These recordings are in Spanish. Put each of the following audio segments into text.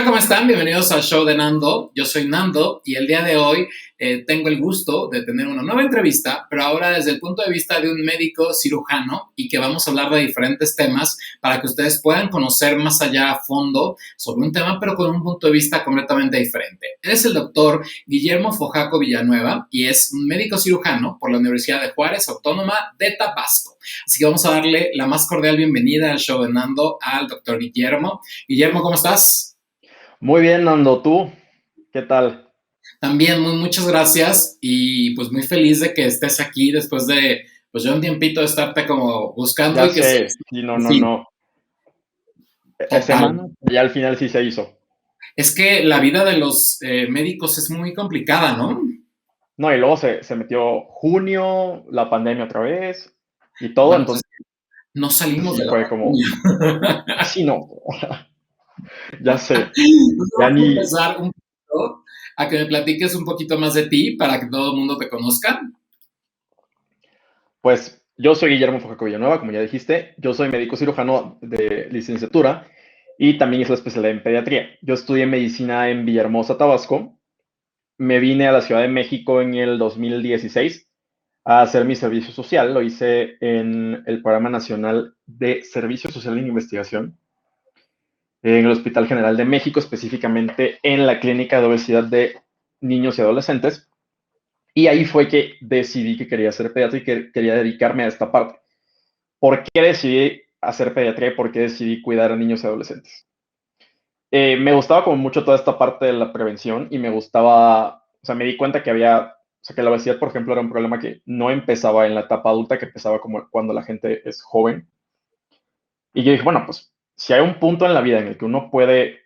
¿cómo están? Bienvenidos al show de Nando. Yo soy Nando y el día de hoy tengo el gusto de tener una nueva entrevista, pero ahora desde el punto de vista de un médico cirujano y que vamos a hablar de diferentes temas para que ustedes puedan conocer más allá a fondo sobre un tema, pero con un punto de vista completamente diferente. Él es el doctor Guillermo Fojaco Villanueva y es un médico cirujano por la Universidad de Juárez Autónoma de Tabasco. Así que vamos a darle la más cordial bienvenida al show de Nando al doctor Guillermo. Guillermo, ¿cómo estás? Muy bien, Nando, ¿tú? ¿Qué tal? También muchas gracias y pues muy feliz de que estés aquí después de pues yo un tiempito de estarte como buscando Ya y que se sé, sí, no, en no, fin, no. total. Semana, ya al final sí se hizo. Es que la vida de los médicos es muy complicada, ¿no? No, y luego se metió junio, la pandemia otra vez y todo, Bueno, pues entonces no salimos sí de la fue como, pandemia. sí, no, ya sé, Pues ya vamos a ni, empezar un poquito a que me platiques un poquito más de ti para que todo el mundo te conozca. pues yo soy Guillermo Fojaco Villanueva, como ya dijiste, yo soy médico cirujano de licenciatura y también es la especialidad en pediatría. Yo estudié medicina en Villahermosa, Tabasco. Me vine a la Ciudad de México en el 2016 a hacer mi servicio social. Lo hice en el Programa Nacional de Servicio Social e Investigación, en el Hospital General de México, específicamente en la Clínica de Obesidad de Niños y Adolescentes. Y ahí fue que decidí que quería ser pediatra y que quería dedicarme a esta parte. ¿Por qué decidí hacer pediatría y por qué decidí cuidar a niños y adolescentes? Me gustaba como mucho toda esta parte de la prevención y me gustaba, o sea, me di cuenta que había, o sea, que la obesidad, por ejemplo, era un problema que no empezaba en la etapa adulta, que empezaba como cuando la gente es joven. Y yo dije, bueno, pues si hay un punto en la vida en el que uno puede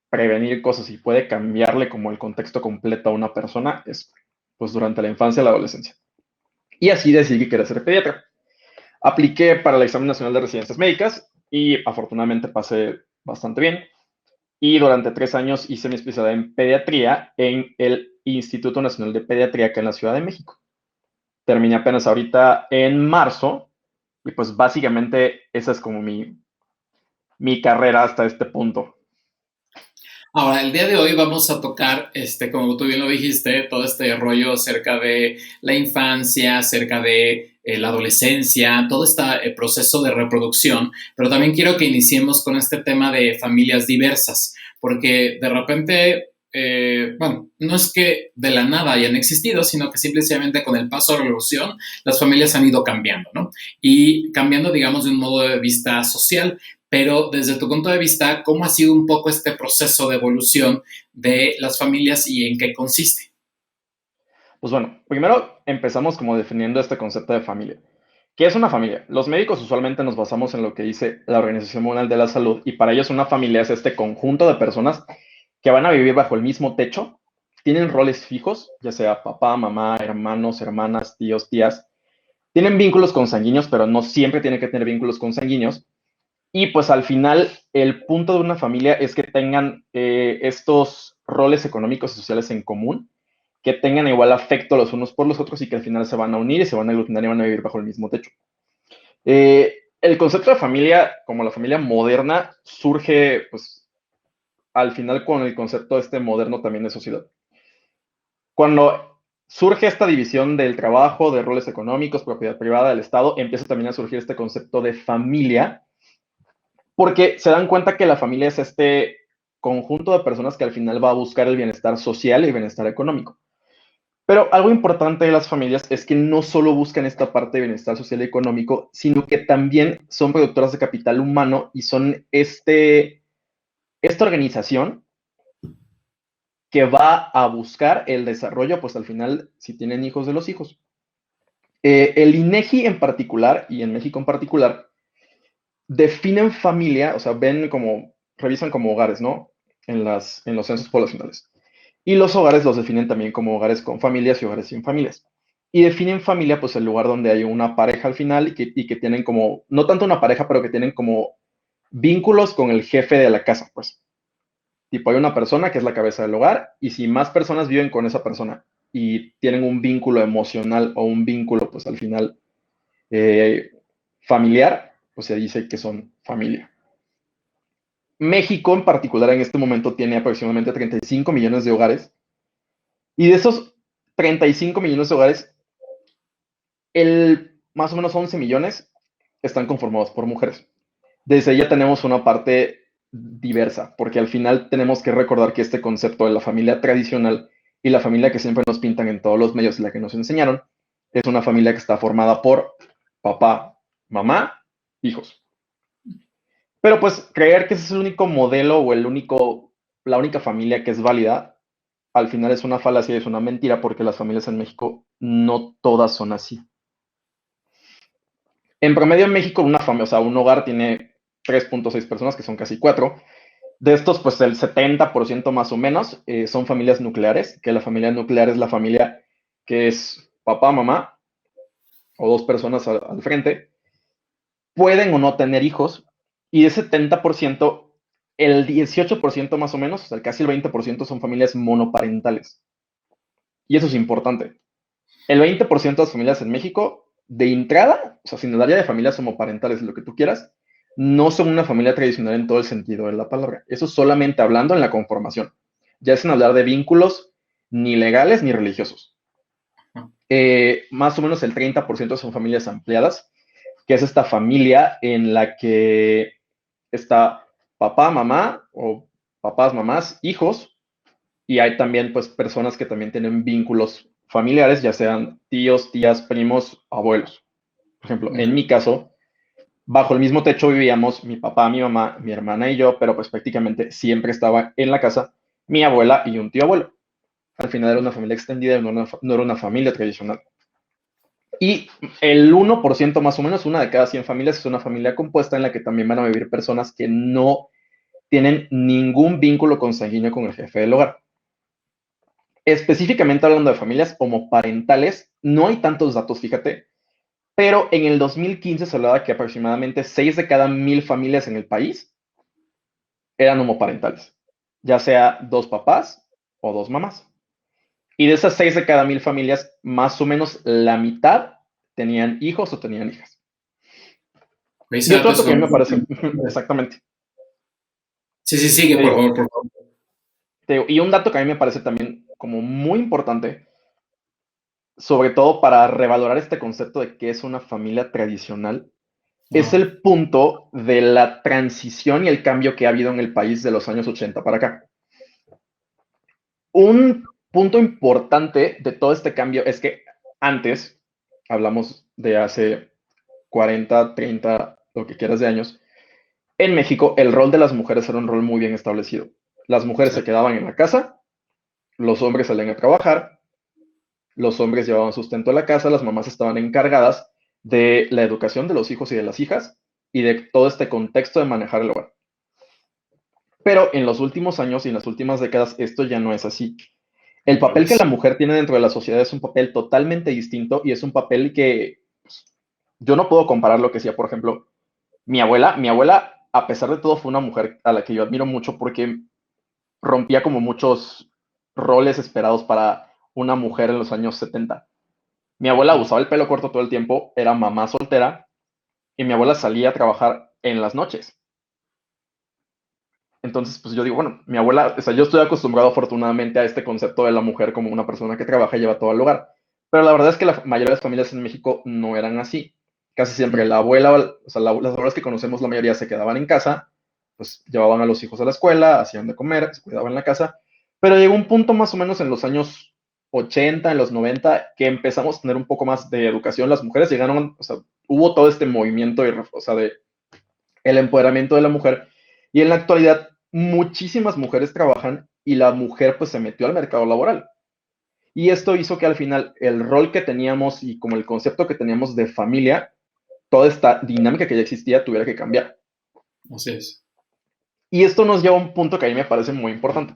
prevenir cosas y puede cambiarle como el contexto completo a una persona, es pues durante la infancia y la adolescencia. Y así decidí que quería ser pediatra. Apliqué para el examen nacional de residencias médicas y afortunadamente pasé bastante bien. Y durante 3 años hice mi especialidad en pediatría en el Instituto Nacional de Pediatría acá en la Ciudad de México. Terminé apenas ahorita en marzo y pues básicamente esa es como mi carrera hasta este punto. Ahora, el día de hoy vamos a tocar, como tú bien lo dijiste, todo este rollo acerca de la infancia, acerca de la adolescencia, todo este proceso de reproducción, pero también quiero que iniciemos con este tema de familias diversas, porque de repente, bueno, no es que de la nada hayan existido, sino que simplemente con el paso de la revolución, las familias han ido cambiando, ¿no? Y cambiando, digamos, de un modo de vista social. Pero desde tu punto de vista, ¿cómo ha sido un poco este proceso de evolución de las familias y en qué consiste? Pues bueno, primero empezamos como definiendo este concepto de familia. ¿Qué es una familia? Los médicos usualmente nos basamos en lo que dice la Organización Mundial de la Salud y para ellos una familia es este conjunto de personas que van a vivir bajo el mismo techo, tienen roles fijos, ya sea papá, mamá, hermanos, hermanas, tíos, tías, tienen vínculos consanguíneos, pero no siempre tienen que tener vínculos consanguíneos. Y pues al final el punto de una familia es que tengan estos roles económicos y sociales en común, que tengan igual afecto los unos por los otros y que al final se van a unir y se van a aglutinar y van a vivir bajo el mismo techo. El concepto de familia, como la familia moderna, surge pues al final con el concepto este moderno también de sociedad. Cuando surge esta división del trabajo, de roles económicos, propiedad privada del Estado, empieza también a surgir este concepto de familia, porque se dan cuenta que la familia es este conjunto de personas que al final va a buscar el bienestar social y el bienestar económico. Pero algo importante de las familias es que no solo buscan esta parte de bienestar social y económico, sino que también son productoras de capital humano y son esta organización que va a buscar el desarrollo, pues al final, si tienen hijos de los hijos. El INEGI en particular, y en México en particular, definen familia, o sea, ven como, revisan como hogares, ¿no? En los censos poblacionales. Y los hogares los definen también como hogares con familias y hogares sin familias. Y definen familia, pues el lugar donde hay una pareja al final y que tienen como, no tanto una pareja, pero que tienen como vínculos con el jefe de la casa, pues. Tipo, hay una persona que es la cabeza del hogar y si más personas viven con esa persona y tienen un vínculo emocional o un vínculo, pues al final eh, familiar, pues se dice que son familia. México en particular en este momento tiene aproximadamente 35 millones de hogares y de esos 35 millones de hogares, más o menos 11 millones están conformados por mujeres. Desde ahí ya tenemos una parte diversa, porque al final tenemos que recordar que este concepto de la familia tradicional y la familia que siempre nos pintan en todos los medios y la que nos enseñaron, es una familia que está formada por papá, mamá, hijos. Pero pues creer que ese es el único modelo o la única familia que es válida, al final es una falacia y es una mentira porque las familias en México no todas son así. En promedio en México una familia, o sea, un hogar tiene 3.6 personas, que son casi 4. De estos, pues el 70% más o menos son familias nucleares, que la familia nuclear es la familia que es papá, mamá o dos personas al frente, pueden o no tener hijos, y de ese 70%, el 18% más o menos, o sea, casi el 20% son familias monoparentales. Y eso es importante. El 20% de las familias en México, de entrada, o sea, sin el área de familias homoparentales, lo que tú quieras, no son una familia tradicional en todo el sentido de la palabra. Eso solamente hablando en la conformación. Ya es sin hablar de vínculos ni legales ni religiosos. Más o menos el 30% son familias ampliadas, que es esta familia en la que está papá, mamá o papás, mamás, hijos, y hay también pues personas que también tienen vínculos familiares, ya sean tíos, tías, primos, abuelos. Por ejemplo, en mi caso, bajo el mismo techo vivíamos mi papá, mi mamá, mi hermana y yo, pero pues prácticamente siempre estaba en la casa mi abuela y un tío abuelo. Al final era una familia extendida, no era una familia tradicional. Y el 1% más o menos, una de cada 100 familias, es una familia compuesta en la que también van a vivir personas que no tienen ningún vínculo consanguíneo con el jefe del hogar. Específicamente hablando de familias homoparentales, no hay tantos datos, fíjate, pero en el 2015 se hablaba que aproximadamente 6 de cada 1000 familias en el país eran homoparentales, ya sea dos papás o dos mamás. Y de esas 6 de cada 1000 familias, más o menos la mitad tenían hijos o tenían hijas. Ese Y otro dato dato es que a mí me muy... parece, exactamente, Sí, sí, sigue, te por digo, favor, por favor. y un dato que a mí me parece también como muy importante, sobre todo para revalorar este concepto de qué es una familia tradicional, es Ajá. el punto de la transición y el cambio que ha habido en el país de los años 80 para acá. Un punto importante de todo este cambio es que antes, hablamos de hace 40, 30, lo que quieras de años, en México el rol de las mujeres era un rol muy bien establecido. Las mujeres Sí. se quedaban en la casa, los hombres salían a trabajar, los hombres llevaban sustento a la casa, las mamás estaban encargadas de la educación de los hijos y de las hijas y de todo este contexto de manejar el hogar. Pero en los últimos años y en las últimas décadas esto ya no es así. El Otra papel que la vez. mujer tiene dentro de la sociedad es un papel totalmente distinto y es un papel que pues, yo no puedo comparar lo que hacía, por ejemplo, mi abuela. Mi abuela, a pesar de todo, fue una mujer a la que yo admiro mucho porque rompía como muchos roles esperados para una mujer en los años 70. Mi abuela Ujú. usaba el pelo corto todo el tiempo, era mamá soltera y mi abuela salía a trabajar en las noches. Entonces, pues yo digo, bueno, mi abuela, o sea, yo estoy acostumbrado afortunadamente a este concepto de la mujer como una persona que trabaja y lleva todo al hogar. Pero la verdad es que la mayoría de las familias en México no eran así. Casi siempre la abuela, o sea, las abuelas que conocemos, la mayoría se quedaban en casa, pues llevaban a los hijos a la escuela, hacían de comer, se cuidaban en la casa. Pero llegó un punto más o menos en los años 80, en los 90, que empezamos a tener un poco más de educación. Las mujeres llegaron, o sea, hubo todo este movimiento, o sea, de el empoderamiento de la mujer. Y en la actualidad, muchísimas mujeres trabajan y la mujer pues se metió al mercado laboral. Y esto hizo que al final el rol que teníamos y como el concepto que teníamos de familia, toda esta dinámica que ya existía tuviera que cambiar. Así es. Y esto nos lleva a un punto que a mí me parece muy importante.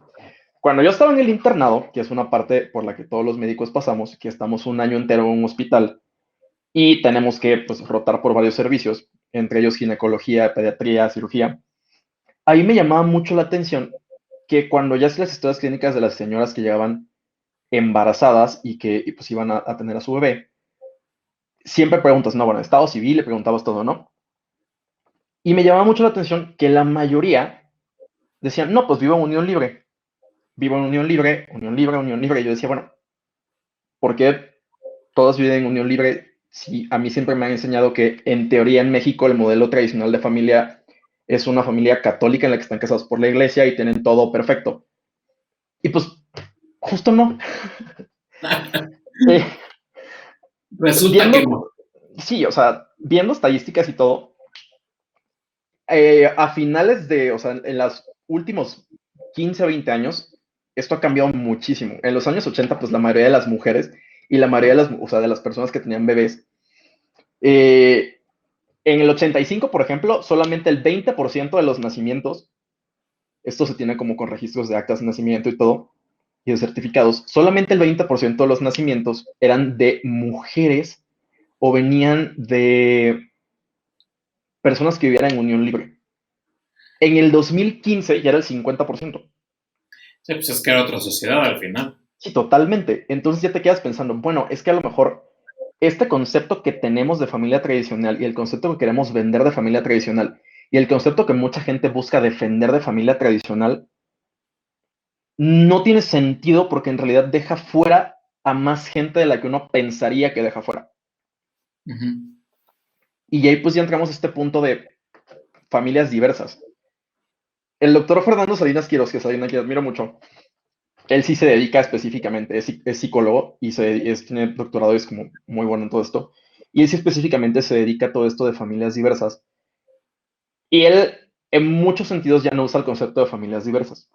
Cuando yo estaba en el internado, que es una parte por la que todos los médicos pasamos, que estamos un año entero en un hospital y tenemos que pues, rotar por varios servicios, entre ellos ginecología, pediatría, cirugía, ahí me llamaba mucho la atención que cuando ya hacía las historias clínicas de las señoras que llegaban embarazadas y que pues iban a tener a su bebé, siempre preguntas, no, bueno, estado civil, le preguntabas todo, ¿no? Y me llamaba mucho la atención que la mayoría decían, no, pues vivo en unión libre. Vivo en unión libre, unión libre, unión libre. Y yo decía, bueno, ¿por qué todos viven en unión libre? Sí, a mí siempre me han enseñado que en teoría en México el modelo tradicional de familia es una familia católica en la que están casados por la iglesia y tienen todo perfecto. Y pues justo no. Eh, Resulta que viendo, no. sí, o sea, viendo estadísticas y todo, a finales de, o sea, en los últimos 15 o 20 años, esto ha cambiado muchísimo. En los años 80, pues la mayoría de las mujeres y la mayoría de las, o sea, de las personas que tenían bebés, eh, en el 85, por ejemplo, solamente el 20% de los nacimientos, esto se tiene como con registros de actas de nacimiento y todo, y de certificados, solamente el 20% de los nacimientos eran de mujeres o venían de personas que vivieran en unión libre. En el 2015 ya era el 50%. Sí, pues es que era otra sociedad al final. Sí, totalmente. Entonces ya te quedas pensando, bueno, es que a lo mejor este concepto que tenemos de familia tradicional y el concepto que queremos vender de familia tradicional y el concepto que mucha gente busca defender de familia tradicional no tiene sentido porque en realidad deja fuera a más gente de la que uno pensaría que deja fuera. Ujú. Y ahí pues ya entramos a este punto de familias diversas. El doctor Fernando Salinas Quiroz, que es alguien a quien admiro mucho, él sí se dedica específicamente, es psicólogo y tiene doctorado y es como muy bueno en todo esto. Y él sí específicamente se dedica a todo esto de familias diversas. Y él en muchos sentidos ya no usa el concepto de familias diversas,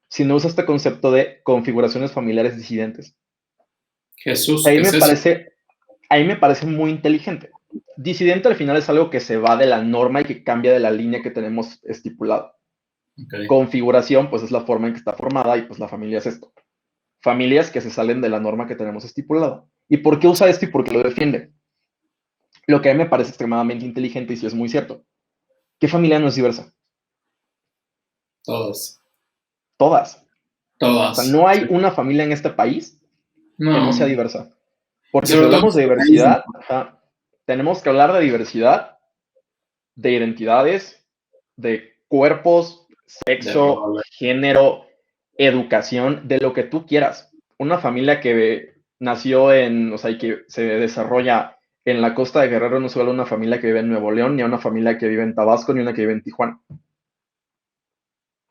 sino usa este concepto de configuraciones familiares disidentes. Jesús, Ahí ¿qué me es eso? parece, ahí me parece muy inteligente. Disidente al final es algo que se va de la norma y que cambia de la línea que tenemos estipulada. Okay. Configuración, pues es la forma en que está formada y pues la familia es esto. Familias que se salen de la norma que tenemos estipulada. ¿Y por qué usa esto y por qué lo defiende? Lo que a mí me parece extremadamente inteligente y sí es muy cierto. ¿Qué familia no es diversa? Todas. Todas. O sea, Todas. no hay Sí. una familia en este país que no sea No. diversa. Y Porque si sobre todo en hablamos de este país, ¿no? diversidad, tenemos que hablar de diversidad, de identidades, de cuerpos, De sexo, rol. género, educación, de lo que tú quieras. Una familia que nació en, o sea, y que se desarrolla en la costa de Guerrero no es solo una familia que vive en Nuevo León, ni una familia que vive en Tabasco, ni una que vive en Tijuana.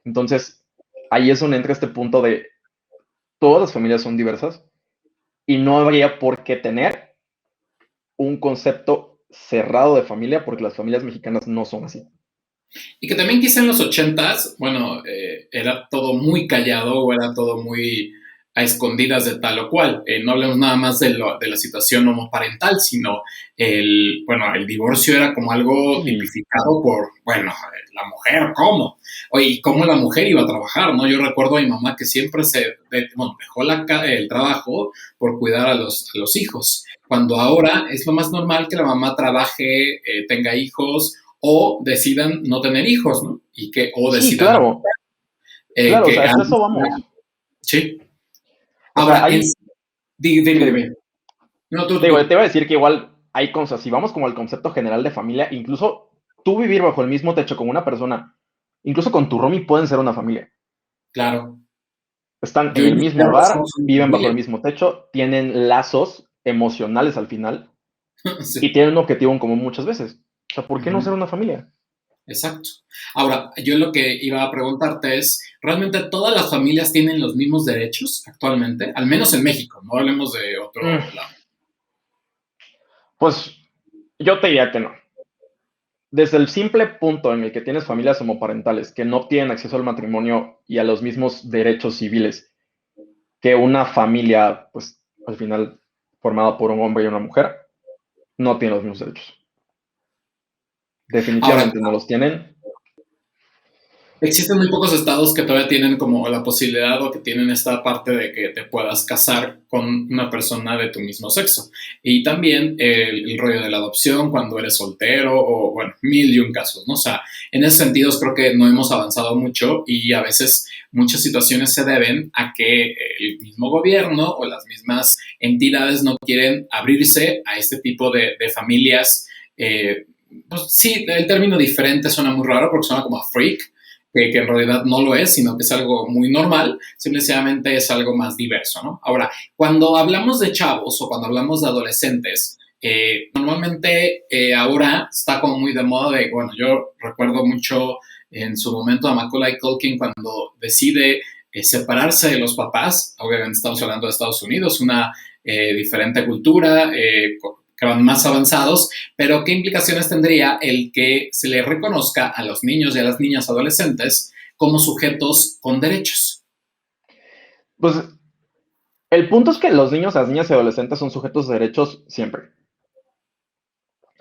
Entonces, ahí es donde entra este punto de todas las familias son diversas y no habría por qué tener un concepto cerrado de familia porque las familias mexicanas no son así. Y que también quizá en los ochentas, bueno, era todo muy callado o era todo muy a escondidas de tal o cual. No hablemos nada más de la situación homoparental, sino bueno, el divorcio era como algo Sí, tipificado por, bueno, la mujer, ¿cómo? Oye, ¿y cómo la mujer iba a trabajar, no? Yo recuerdo a mi mamá que siempre bueno, dejó el trabajo por cuidar a los hijos, cuando ahora es lo más normal que la mamá trabaje, tenga hijos, o decidan no tener hijos, ¿no? O sí, decidan claro, claro, o sea, que hasta antes eso vamos. era, sí. O sea, Ahora, hay, dime, dime, dime. dime. No, Te tú. iba a decir que igual hay cosas, si vamos como al concepto general de familia, incluso tú vivir bajo el mismo techo con una persona, incluso con tu roomie pueden ser una familia. Claro. Están Yo en y el mis mismo perros hogar, somos una viven bajo el familia. mismo techo, tienen lazos emocionales al final y Sí. tienen un objetivo en común muchas veces. O sea, ¿por qué no ser Ujú. una familia? Exacto. Ahora, yo lo que iba a preguntarte es, ¿realmente todas las familias tienen los mismos derechos actualmente? Al menos en México, no hablemos de Mm, otro lado. Pues yo te diría que no. Desde el simple punto en el que tienes familias homoparentales que no tienen acceso al matrimonio y a los mismos derechos civiles que una familia, pues al final formada por un hombre y una mujer, no tienen los mismos derechos. Ahora, Definitivamente no los tienen. existen muy pocos estados que todavía tienen como la posibilidad o que tienen esta parte de que te puedas casar con una persona de tu mismo sexo. Y también el rollo de la adopción cuando eres soltero o, bueno, mil y un casos, ¿no? O sea, en ese sentido creo que no hemos avanzado mucho y a veces muchas situaciones se deben a que el mismo gobierno o las mismas entidades no quieren abrirse a este tipo de familias. Pues sí, el término diferente suena muy raro porque suena como a freak, que en realidad no lo es, sino que es algo muy normal, simplemente es algo más diverso, ¿no? Ahora, cuando hablamos de chavos o cuando hablamos de adolescentes, normalmente ahora está como muy de moda de, bueno, yo recuerdo mucho en su momento a Macaulay Culkin cuando decide separarse de los papás, obviamente estamos hablando de Estados Unidos, una diferente cultura, que van más avanzados, pero ¿qué implicaciones tendría el que se le reconozca a los niños y a las niñas adolescentes como sujetos con derechos? Pues el punto es que los niños, las niñas y adolescentes son sujetos de derechos siempre.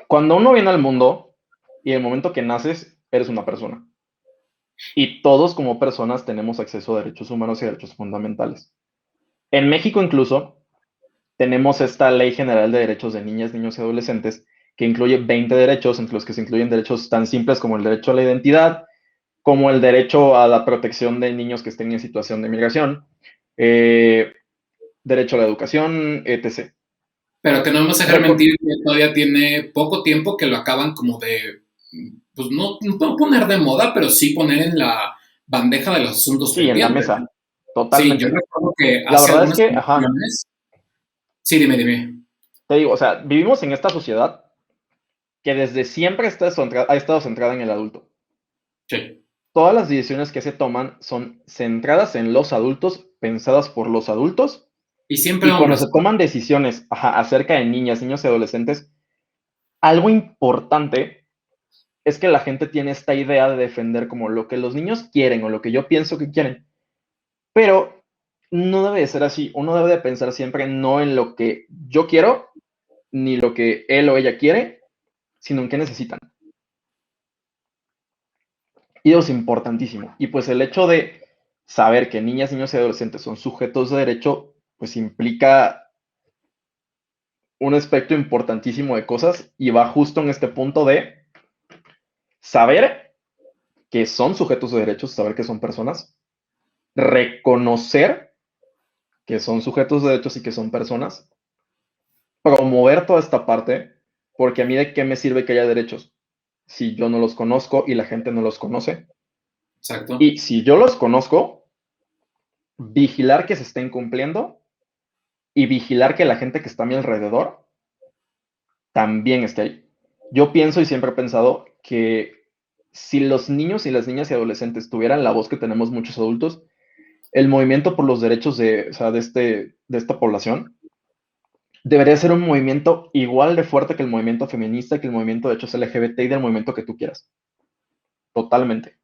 Cuando uno viene al mundo y el momento que naces, eres una persona. Y todos como personas tenemos acceso a derechos humanos y derechos fundamentales. En México incluso tenemos esta Ley General de Derechos de Niñas, Niños y Adolescentes que incluye 20 derechos, entre los que se incluyen derechos tan simples como el derecho a la identidad, como el derecho a la protección de niños que estén en situación de migración, derecho a la educación, etc. Pero que no me vas a dejar Reco mentir que todavía tiene poco tiempo que lo acaban como de, pues no poner de moda, pero sí poner en la bandeja de los asuntos sí, en la pendientes. mesa, Sí, yo totalmente. recuerdo que La hace verdad es algunas que, ajá, elecciones. Sí, dime. te digo, o sea, vivimos en esta sociedad que desde siempre ha estado centrada en el adulto. Sí. Todas las decisiones que se toman son centradas en los adultos, pensadas por los adultos, Y siempre y cuando hombres, se ¿no? toman decisiones acerca de niñas, niños y adolescentes, algo importante es que la gente tiene esta idea de defender como lo que los niños quieren o lo que yo pienso que quieren, pero no debe de ser así. Uno debe de pensar siempre no en lo que yo quiero, ni lo que él o ella quiere, sino en qué necesitan. Y eso es importantísimo. Y pues el hecho de saber que niñas, niños y adolescentes son sujetos de derecho, pues implica un aspecto importantísimo de cosas y va justo en este punto de saber que son sujetos de derechos, saber que son personas, reconocer que son sujetos de derechos y que son personas, promover toda esta parte, porque a mí de qué me sirve que haya derechos si yo no los conozco y la gente no los conoce. Exacto. Y si yo los conozco, vigilar que se estén cumpliendo y vigilar que la gente que está a mi alrededor también esté ahí. Yo pienso y siempre he pensado que si los niños y las niñas y adolescentes tuvieran la voz que tenemos muchos adultos, el movimiento por los derechos de, o sea, de esta población debería ser un movimiento igual de fuerte que el movimiento feminista, que el movimiento de hechos LGBT y del movimiento que tú quieras. Totalmente.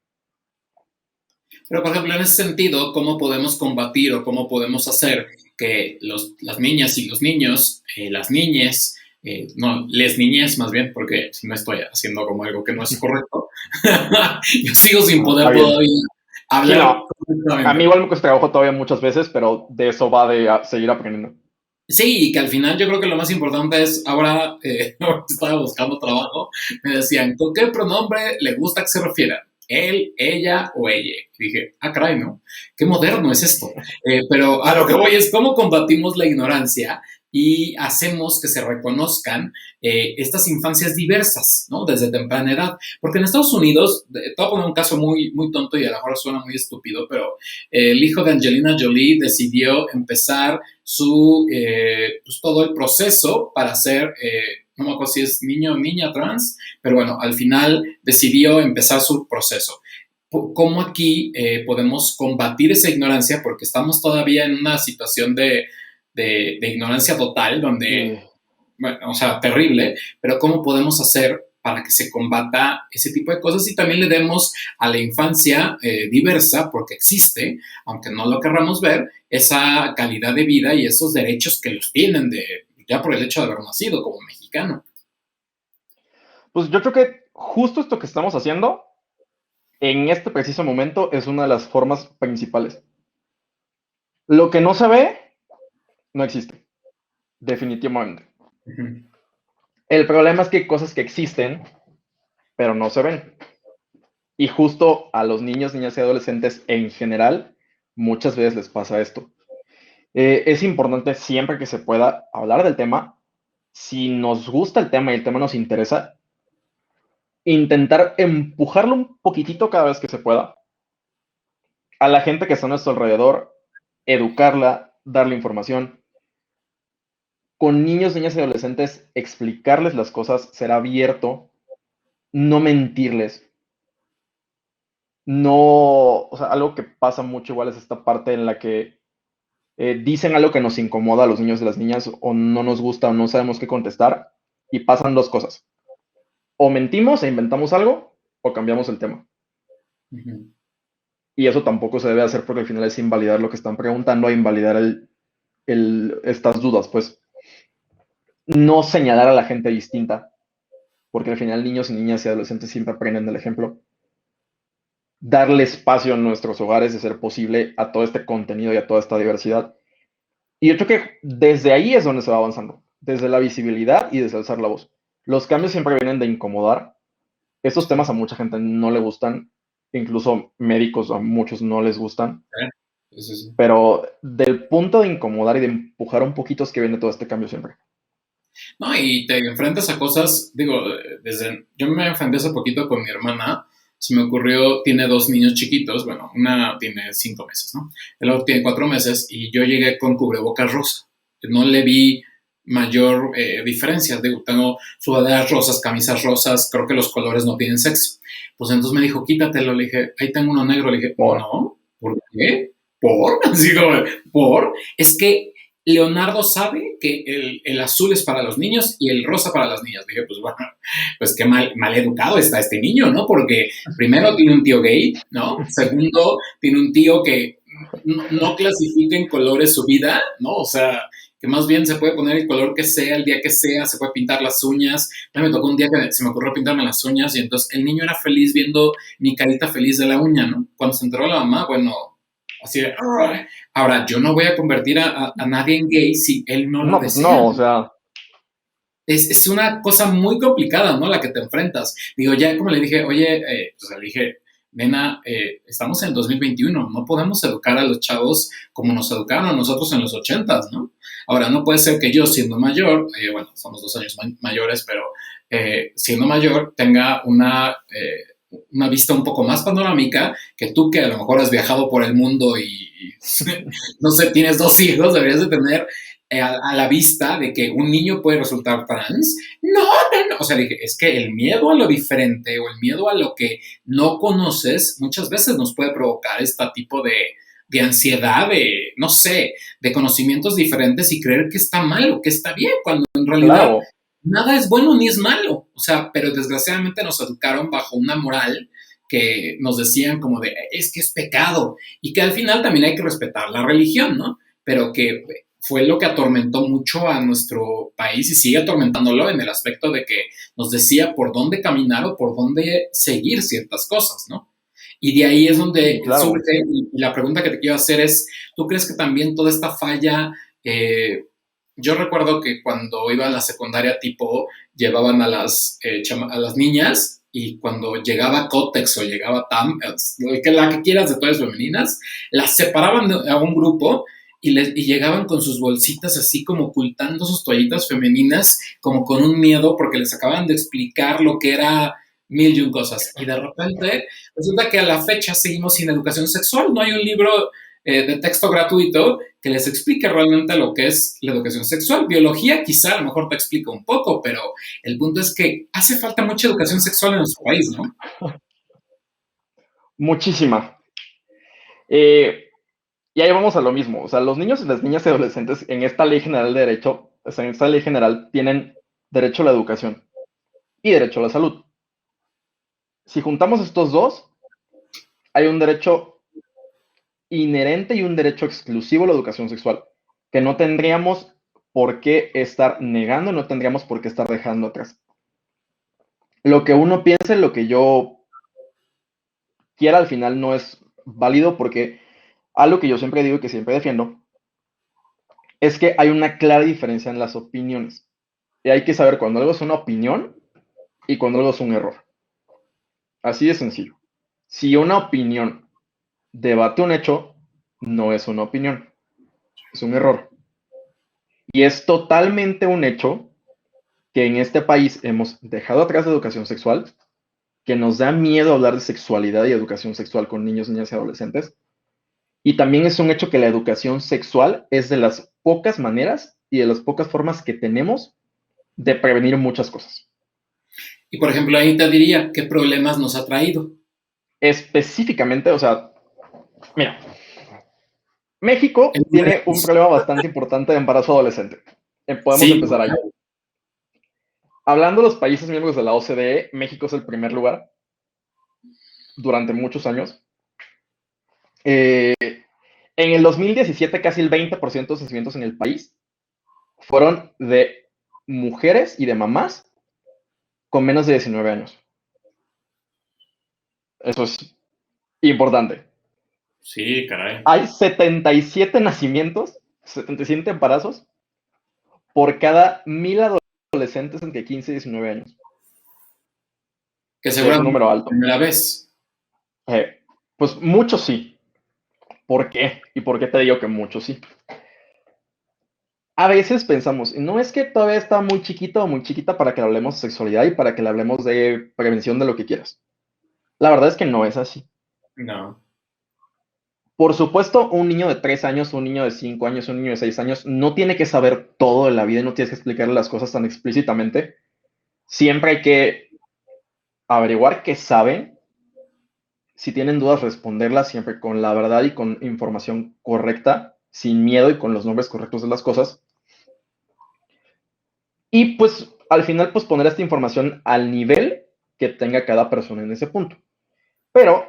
Pero, por ejemplo, en ese sentido, ¿cómo podemos combatir o cómo podemos hacer que las niñas y los niños, las niñes, no, les niñez más bien, porque si no estoy haciendo como algo que no es correcto, yo sigo sin No, está poder bien. todavía Sí, hablar no. A mí correctamente. igual me cuesta trabajo todavía muchas veces, pero de eso va de seguir aprendiendo. Sí, y que al final yo creo que lo más importante es, ahora, ahora que estaba buscando trabajo, me decían, ¿con qué pronombre le gusta que se refiera? Él, ella o ella. Y dije, ah, caray, ¿no? Qué moderno es esto. Pero a lo que voy es cómo combatimos la ignorancia y hacemos que se reconozcan estas infancias diversas, ¿no? Desde temprana edad. Porque en Estados Unidos, te voy a poner un caso muy, muy tonto y a lo mejor suena muy estúpido, pero el hijo de Angelina Jolie decidió empezar pues todo el proceso para ser, no me acuerdo si es niño o niña trans, pero bueno, al final decidió empezar su proceso. ¿Cómo aquí podemos combatir esa ignorancia? Porque estamos todavía en una situación de ignorancia total, donde, Sí. bueno, o sea, terrible, pero ¿cómo podemos hacer para que se combata ese tipo de cosas y también le demos a la infancia diversa, porque existe, aunque no lo querramos ver, esa calidad de vida y esos derechos que los tienen ya por el hecho de haber nacido como mexicano? Pues yo creo que justo esto que estamos haciendo en este preciso momento es una de las formas principales. Lo que no se ve, no existe, definitivamente. Uh -huh. El problema es que hay cosas que existen, pero no se ven. Y justo a los niños, niñas y adolescentes en general, muchas veces les pasa esto. Es importante siempre que se pueda hablar del tema. Si nos gusta el tema y el tema nos interesa, intentar empujarlo un poquitito cada vez que se pueda. a la gente que está a nuestro alrededor, educarla, darle información. Con niños, niñas y adolescentes, explicarles las cosas, ser abierto, no mentirles. No, o sea, algo que pasa mucho igual es esta parte en la que dicen algo que nos incomoda a los niños y las niñas o no nos gusta o no sabemos qué contestar y pasan dos cosas. O mentimos e inventamos algo o cambiamos el tema. Ujú. Y eso tampoco se debe hacer porque al final es invalidar lo que están preguntando e invalidar estas dudas. Pues no señalar a la gente distinta, porque al final niños y niñas y adolescentes siempre aprenden del ejemplo. Darle espacio en nuestros hogares, de ser posible, a todo este contenido y a toda esta diversidad. Y yo creo que desde ahí es donde se va avanzando, desde la visibilidad y desde alzar la voz. Los cambios siempre vienen de incomodar. Estos Sí. temas a mucha gente no le gustan, incluso médicos a muchos no les gustan, Sí, sí, sí. pero del punto de incomodar y de empujar un poquito es que viene todo este cambio siempre. No, y te enfrentas a cosas, digo, yo me enfrenté hace poquito con mi hermana, se me ocurrió, tiene dos niños chiquitos, bueno, una tiene 5 meses, ¿no? El otro tiene 4 meses y yo llegué con cubrebocas rosa. No le vi mayor diferencia, digo, tengo sudaderas rosas, camisas rosas, creo que los colores no tienen sexo. Pues entonces me dijo, quítatelo, le dije, ahí tengo uno negro, le dije, Por, no, ¿por qué? ¿Por? Así como, ¿por? Es que Leonardo sabe que el azul es para los niños y el rosa para las niñas. Dije, pues bueno, pues qué mal educado está este niño, ¿no? Porque primero tiene un tío gay, ¿no? Segundo, tiene un tío que no clasifica en colores su vida, ¿no? O sea, que más bien se puede poner el color que sea, el día que sea, se puede pintar las uñas. A mí me tocó un día que se me ocurrió pintarme las uñas y entonces el niño era feliz viendo mi carita feliz de la uña, ¿no? Cuando se enteró la mamá, bueno, así de, "Arr". Ahora, yo no voy a convertir a nadie en gay si él no lo no, pues desea, no, o ¿no? sea, Es una cosa muy complicada, ¿no? La que te enfrentas. Digo, ya como le dije, oye, pues le dije, nena, estamos en 2021, no podemos educar a los chavos como nos educaron a nosotros en los 80s, ¿no? Ahora, no puede ser que yo, siendo mayor, bueno, somos 2 años mayores, pero siendo mayor, tenga una vista un poco más panorámica que tú, que a lo mejor has viajado por el mundo y no sé, tienes 2 hijos, deberías de tener a la vista de que un niño puede resultar trans. No, no, no. O sea, dije, es que el miedo a lo diferente o el miedo a lo que no conoces muchas veces nos puede provocar este tipo de ansiedad, de, no sé, de conocimientos diferentes y creer que está mal o que está bien, cuando en realidad claro, nada es bueno ni es malo. O sea, pero desgraciadamente nos educaron bajo una moral que nos decían como de, es que es pecado y que al final también hay que respetar la religión, ¿no? Pero que fue lo que atormentó mucho a nuestro país y sigue atormentándolo en el aspecto de que nos decía por dónde caminar o por dónde seguir ciertas cosas, ¿no? Y de ahí es sí, donde claro. surge, y la pregunta que te quiero hacer es, ¿tú crees que también toda esta falla, yo recuerdo que cuando iba a la secundaria tipo, llevaban a las niñas y cuando llegaba Cotex o llegaba TAM, la que quieras de todas femeninas, las separaban a un grupo y llegaban con sus bolsitas así como ocultando sus toallitas femeninas, como con un miedo porque les acababan de explicar lo que era mil y un cosas. Y de repente resulta que a la fecha seguimos sin educación sexual, no hay un libro de texto gratuito que les explique realmente lo que es la educación sexual. Biología quizá a lo mejor te explica un poco, pero el punto es que hace falta mucha educación sexual en nuestro país, ¿no? Muchísima. Eh, y ahí vamos a lo mismo. O sea, los niños y las niñas y adolescentes en esta ley general de derecho, o sea, en esta ley general tienen derecho a la educación y derecho a la salud. Si juntamos estos dos, hay un derecho inherente y un derecho exclusivo a la educación sexual, que no tendríamos por qué estar negando, no tendríamos por qué estar dejando atrás. Lo que uno piense, lo que yo quiera al final no es válido porque algo que yo siempre digo y que siempre defiendo es que hay una clara diferencia en las opiniones. Y hay que saber cuando algo es una opinión y cuando algo es un error. Así de sencillo. Si una opinión debate un hecho, no es una opinión, es un error. Y es totalmente un hecho que en este país hemos dejado atrás la educación sexual, que nos da miedo hablar de sexualidad y educación sexual con niños, niñas y adolescentes, Y también es un hecho que la educación sexual es de las pocas maneras y de las pocas formas que tenemos de prevenir muchas cosas. Y por ejemplo, ahí te diría, ¿qué problemas nos ha traído? Específicamente, o sea, mira, México tiene un problema bastante importante de embarazo adolescente. Podemos Sí, empezar ahí. Hablando de los países miembros de la OCDE, México es el primer lugar durante muchos años. En el 2017, casi el 20% de los nacimientos en el país fueron de mujeres y de mamás con menos de 19 años. Eso es importante. sí, caray. Hay 77 nacimientos, 77 embarazos por cada 1000 adolescentes entre 15 y 19 años. Que Es un seguramente número es la alto. primera vez. Pues muchos sí. ¿Por qué? ¿Y por qué te digo que muchos sí? A veces pensamos, no es que todavía está muy chiquito o muy chiquita para que le hablemos de sexualidad y para que le hablemos de prevención de lo que quieras. La verdad es que no es así. No. Por supuesto, un niño de 3 años, un niño de 5 años, un niño de 6 años no tiene que saber todo de la vida y no tienes que explicarle las cosas tan explícitamente. Siempre hay que averiguar qué saben. Si tienen dudas, responderlas siempre con la verdad y con información correcta, sin miedo y con los nombres correctos de las cosas. Y pues al final, pues poner esta información al nivel que tenga cada persona en ese punto. Pero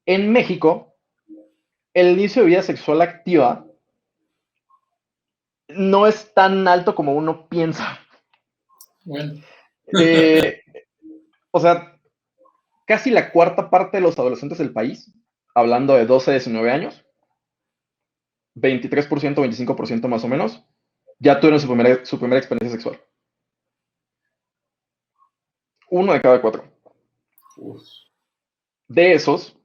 en México, el inicio de vida sexual activa no es tan alto como uno piensa. Bueno. Eh, o sea, casi la cuarta parte de los adolescentes del país, hablando de 12 a 19 años, 23%, 25% más o menos, ya tuvieron su primera experiencia sexual. Uno de cada cuatro. Uf. De esos,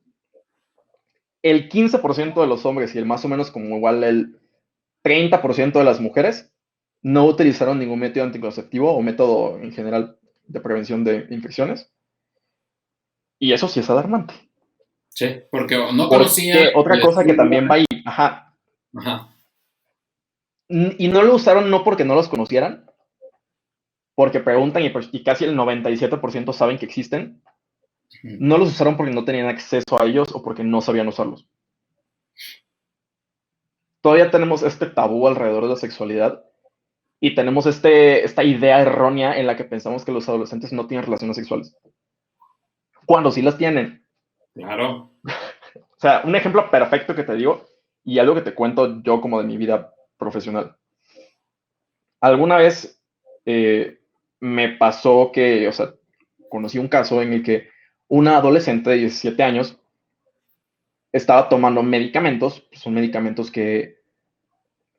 el 15% de los hombres y el más o menos como igual el 30% de las mujeres no utilizaron ningún método anticonceptivo o método en general de prevención de infecciones. Y eso sí es alarmante. Sí, porque no conocían Porque otra el cosa que estigma. también va ahí, ajá, Ajá. y no lo usaron no porque no los conocieran, porque preguntan y casi el 97% saben que existen, no los usaron porque no tenían acceso a ellos o porque no sabían usarlos. Todavía tenemos este tabú alrededor de la sexualidad y tenemos esta idea errónea en la que pensamos que los adolescentes no tienen relaciones sexuales, cuando sí las tienen. Claro. O sea, un ejemplo perfecto que te digo y algo que te cuento yo como de mi vida profesional. Alguna vez me pasó que, o sea, conocí un caso en el que una adolescente de 17 años estaba tomando medicamentos, son medicamentos que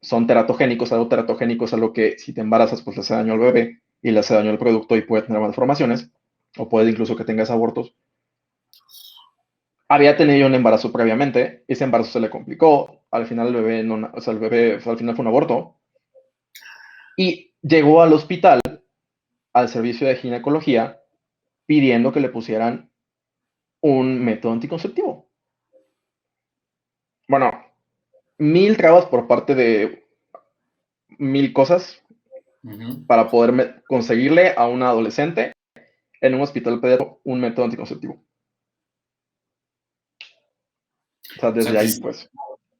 son teratogénicos, algo teratogénico es algo que si te embarazas pues le hace daño al bebé y le hace daño al producto y puede tener malformaciones o puede incluso que tengas abortos. Había tenido un embarazo previamente, ese embarazo se le complicó, al final el bebé, no, o sea, el bebé al final fue un aborto y llegó al hospital, al servicio de ginecología, pidiendo que le pusieran un método anticonceptivo. Bueno, 1000 trabas por parte de 1000 cosas Ujú. para poder conseguirle a una adolescente en un hospital pediátrico un método anticonceptivo. O sea, O sea desde que ahí, pues.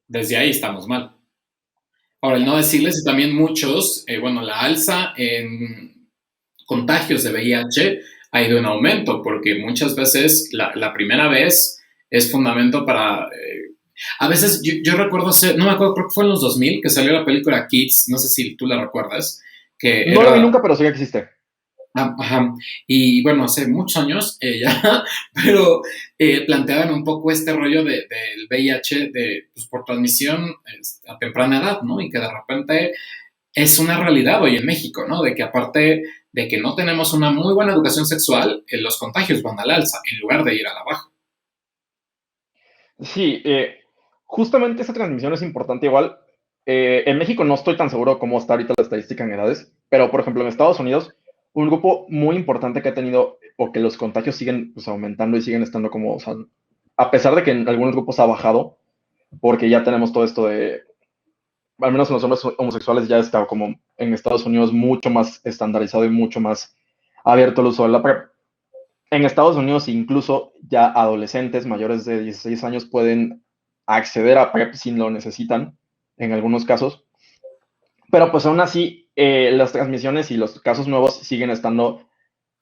desde ahí estamos mal. Ahora, el no decirles y también muchos, bueno, la alza en contagios de VIH ha ido en aumento porque muchas veces la primera vez es fundamento para... a veces yo recuerdo, no me acuerdo, creo que fue en los 2000 que salió la película Kids, no sé si tú la recuerdas, que No lo vi era... nunca, pero sí que existe. Ajá. Y bueno, hace muchos años ya, pero planteaban un poco este rollo del VIH pues, por transmisión a temprana edad, ¿no? Y que de repente es una realidad hoy en México, ¿no? De que aparte de que no tenemos una muy buena educación sexual, los contagios van al alza en lugar de ir a la baja. Sí, justamente esa transmisión es importante igual. En México no estoy tan seguro cómo está ahorita la estadística en edades, pero por ejemplo en Estados Unidos, un grupo muy importante que ha tenido, o que los contagios siguen pues, aumentando y siguen estando como, o sea, a pesar de que en algunos grupos ha bajado, porque ya tenemos todo esto de, al menos en los hombres homosexuales ya está como en Estados Unidos mucho más estandarizado y mucho más abierto el uso de la PrEP. En Estados Unidos incluso ya adolescentes mayores de 16 años pueden acceder a PrEP si lo necesitan, en algunos casos, pero pues aún así las transmisiones y los casos nuevos siguen estando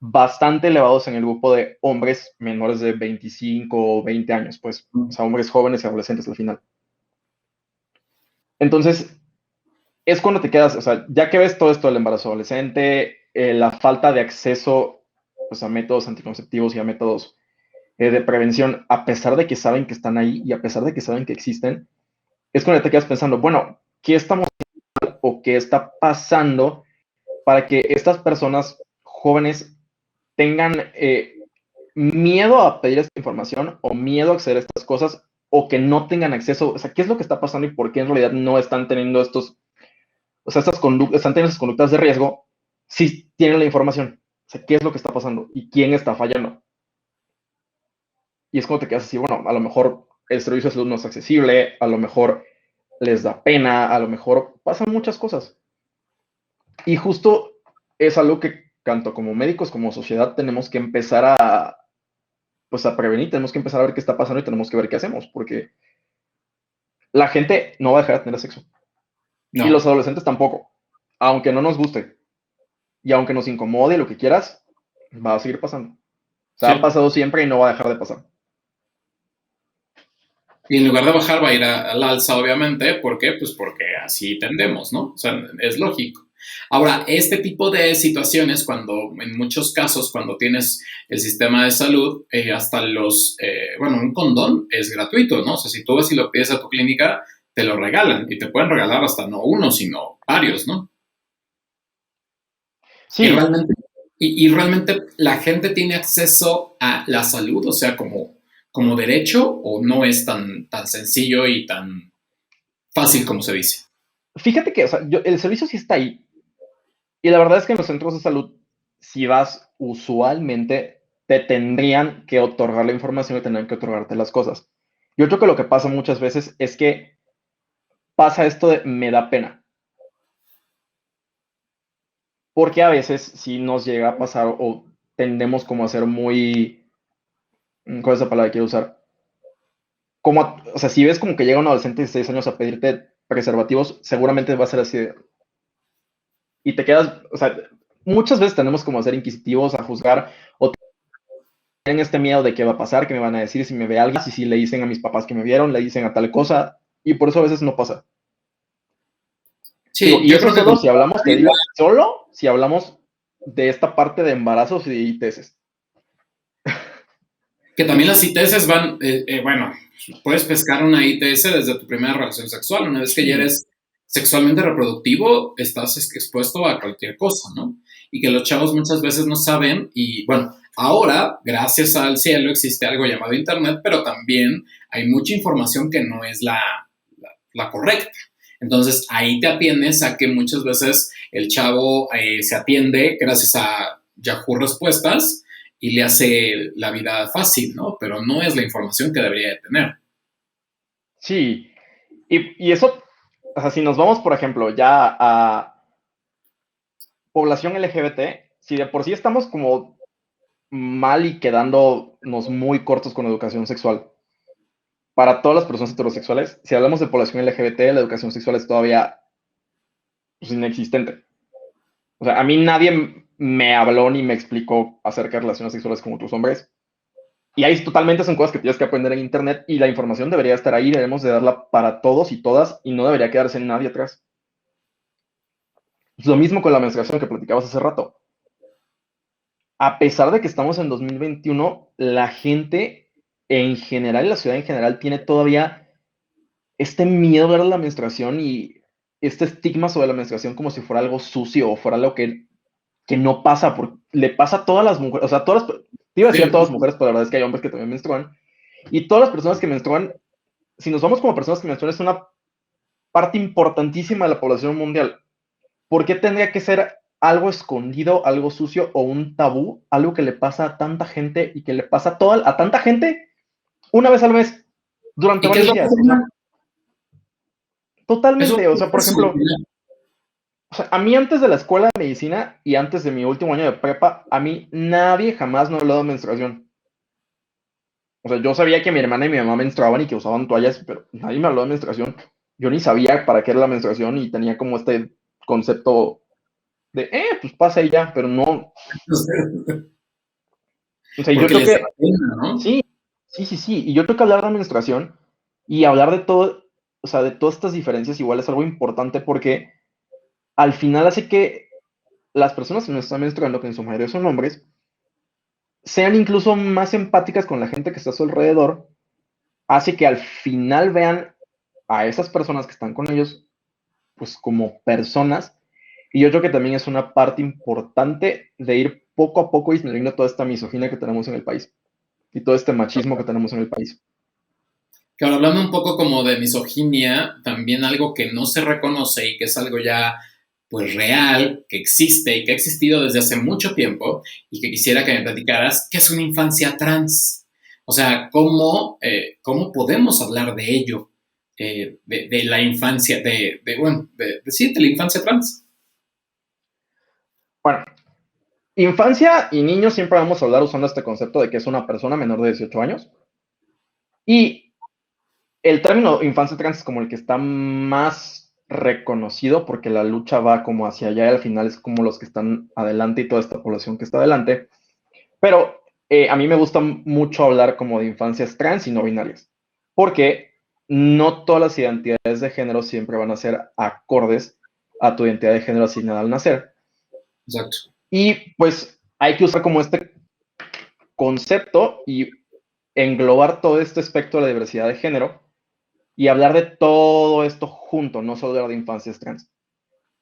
bastante elevados en el grupo de hombres menores de 25 o 20 años, pues, o sea, hombres jóvenes y adolescentes al final. Entonces, es cuando te quedas, o sea, ya que ves todo esto del embarazo adolescente, la falta de acceso pues, a métodos anticonceptivos y a métodos de prevención, a pesar de que saben que están ahí y a pesar de que saben que existen, es cuando te quedas pensando, bueno, ¿qué estamos haciendo o qué está pasando para que estas personas jóvenes tengan miedo a pedir esta información o miedo a acceder a estas cosas o que no tengan acceso? O sea, ¿qué es lo que está pasando y por qué en realidad no están teniendo estos, o sea, están teniendo esas conductas de riesgo si tienen la información? O sea, ¿qué es lo que está pasando y quién está fallando? Y es como te quedas así, bueno, a lo mejor el servicio de salud no es accesible, a lo mejor les da pena, a lo mejor pasan muchas cosas. Y justo es algo que tanto como médicos como sociedad tenemos que empezar a, pues a prevenir, tenemos que empezar a ver qué está pasando y tenemos que ver qué hacemos, porque la gente no va a dejar de tener sexo. Y los No. adolescentes tampoco. Aunque no nos guste y aunque nos incomode lo que quieras, va a seguir pasando. O sea, ha Sí. pasado siempre y no va a dejar de pasar. Y en lugar de bajar va a ir al alza, obviamente. ¿Por qué? Pues porque así tendemos, ¿no? O sea, es lógico. Ahora, este tipo de situaciones, cuando en muchos casos, cuando tienes el sistema de salud, hasta bueno, un condón es gratuito, ¿no? O sea, si tú vas y lo pides a tu clínica, te lo regalan y te pueden regalar hasta no uno, sino varios, ¿no? Y Sí, realmente, y realmente la gente tiene acceso a la salud, o sea, como derecho, o no es tan sencillo y tan fácil como se dice. fíjate que, o sea, el servicio sí está ahí. Y la verdad es que en los centros de salud, si vas usualmente, te tendrían que otorgar la información y tendrían que otorgarte las cosas. Yo creo que lo que pasa muchas veces es que pasa esto de me da pena. Porque a veces sí nos llega a pasar o tendemos como a ser muy, ¿cuál es la palabra que quiero usar? Como, o sea, si ves como que llega un adolescente de 16 años a pedirte preservativos, seguramente va a ser así y te quedas, o sea, muchas veces tenemos como a ser inquisitivos, a juzgar, o tienen este miedo de qué va a pasar, qué me van a decir si me ve alguien, si le dicen a mis papás que me vieron, le dicen a tal cosa, y por eso a veces no pasa. Digo, Sí, y yo eso creo que solo como si hablamos, te digo, solo si hablamos de esta parte de embarazos y ITS. que también las ITS van, bueno, puedes pescar una ITS desde tu primera relación sexual. Una vez que ya Sí, eres sexualmente reproductivo, estás expuesto a cualquier cosa, ¿no? Y que los chavos muchas veces no saben. Y bueno, ahora, gracias al cielo, existe algo llamado Internet, pero también hay mucha información que no es la correcta. Entonces ahí te atiendes a que muchas veces el chavo se atiende gracias a Yahoo Respuestas y le hace la vida fácil, ¿no? Pero no es la información que debería de tener. sí. Y eso, o sea, si nos vamos, por ejemplo, ya a población LGBT, si de por sí estamos como mal y quedándonos muy cortos con educación sexual, para todas las personas heterosexuales, si hablamos de población LGBT, la educación sexual es todavía pues, inexistente. O sea, a mí nadie me habló ni me explicó acerca de relaciones sexuales con otros hombres. Y ahí totalmente son cosas que tienes que aprender en internet y la información debería estar ahí, debemos de darla para todos y todas y no debería quedarse en nadie atrás. Lo mismo con la menstruación que platicabas hace rato. A pesar de que estamos en 2021, la gente en general, la ciudad en general, tiene todavía este miedo a ver la menstruación y este estigma sobre la menstruación como si fuera algo sucio o fuera algo que no pasa, porque le pasa a todas las mujeres, o sea, te iba a decir a Sí, todas las mujeres, pero la verdad es que hay hombres que también menstruan, y todas las personas que menstruan, si nos vamos como personas que menstruan, es una parte importantísima de la población mundial. ¿Por qué tendría que ser algo escondido, algo sucio o un tabú, algo que le pasa a tanta gente y que le pasa a tanta gente una vez al mes, durante ¿y qué es varios lo días? más O sea, común? Eso Totalmente, o sea, por es ejemplo, solucionar. o sea, a mí antes de la escuela de medicina y antes de mi último año de prepa, a mí nadie jamás me habló de menstruación. O sea, yo sabía que mi hermana y mi mamá menstruaban y que usaban toallas, pero nadie me habló de menstruación. Yo ni sabía para qué era la menstruación y tenía como este concepto de, pues pasa y ya, pero no. O sea, yo Porque creo les da que pena, ¿no? sí, sí, sí, sí. Y yo creo que hablar de menstruación y hablar de todo, o sea, de todas estas diferencias igual es algo importante porque al final hace que las personas que nos están menstruando, que en su mayoría son hombres, sean incluso más empáticas con la gente que está a su alrededor, hace que al final vean a esas personas que están con ellos, pues como personas. Y yo creo que también es una parte importante de ir poco a poco disminuyendo toda esta misoginia que tenemos en el país y todo este machismo que tenemos en el país. Que ahora hablando un poco como de misoginia, también algo que no se reconoce y que es algo ya pues real, que existe y que ha existido desde hace mucho tiempo y que quisiera que me platicaras, ¿qué es una infancia trans? O sea, ¿cómo podemos hablar de ello? De la infancia, bueno, sí, de la infancia trans. Bueno, infancia y niños siempre vamos a hablar usando este concepto de que es una persona menor de 18 años. Y el término infancia trans es como el que está más reconocido porque la lucha va como hacia allá y al final es como los que están adelante y toda esta población que está adelante. Pero a mí me gusta mucho hablar como de infancias trans y no binarias, porque no todas las identidades de género siempre van a ser acordes a tu identidad de género asignada al nacer. Exacto. Y pues hay que usar como este concepto y englobar todo este espectro de la diversidad de género y hablar de todo esto junto, no solo hablar de infancias trans.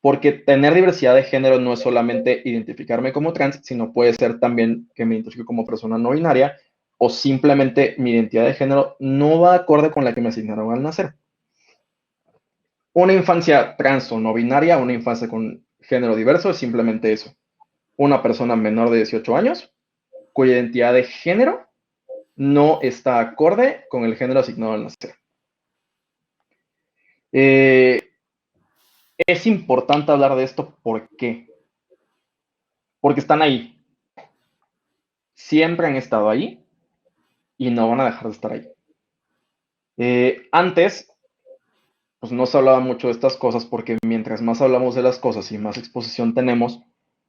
Porque tener diversidad de género no es solamente identificarme como trans, sino puede ser también que me identifique como persona no binaria o simplemente mi identidad de género no va acorde con la que me asignaron al nacer. Una infancia trans o no binaria, una infancia con género diverso es simplemente eso. Una persona menor de 18 años cuya identidad de género no está acorde con el género asignado al nacer. Eh, es importante hablar de esto, ¿por qué? Porque están ahí, siempre han estado ahí y no van a dejar de estar ahí. Antes, pues no se hablaba mucho de estas cosas porque mientras más hablamos de las cosas y más exposición tenemos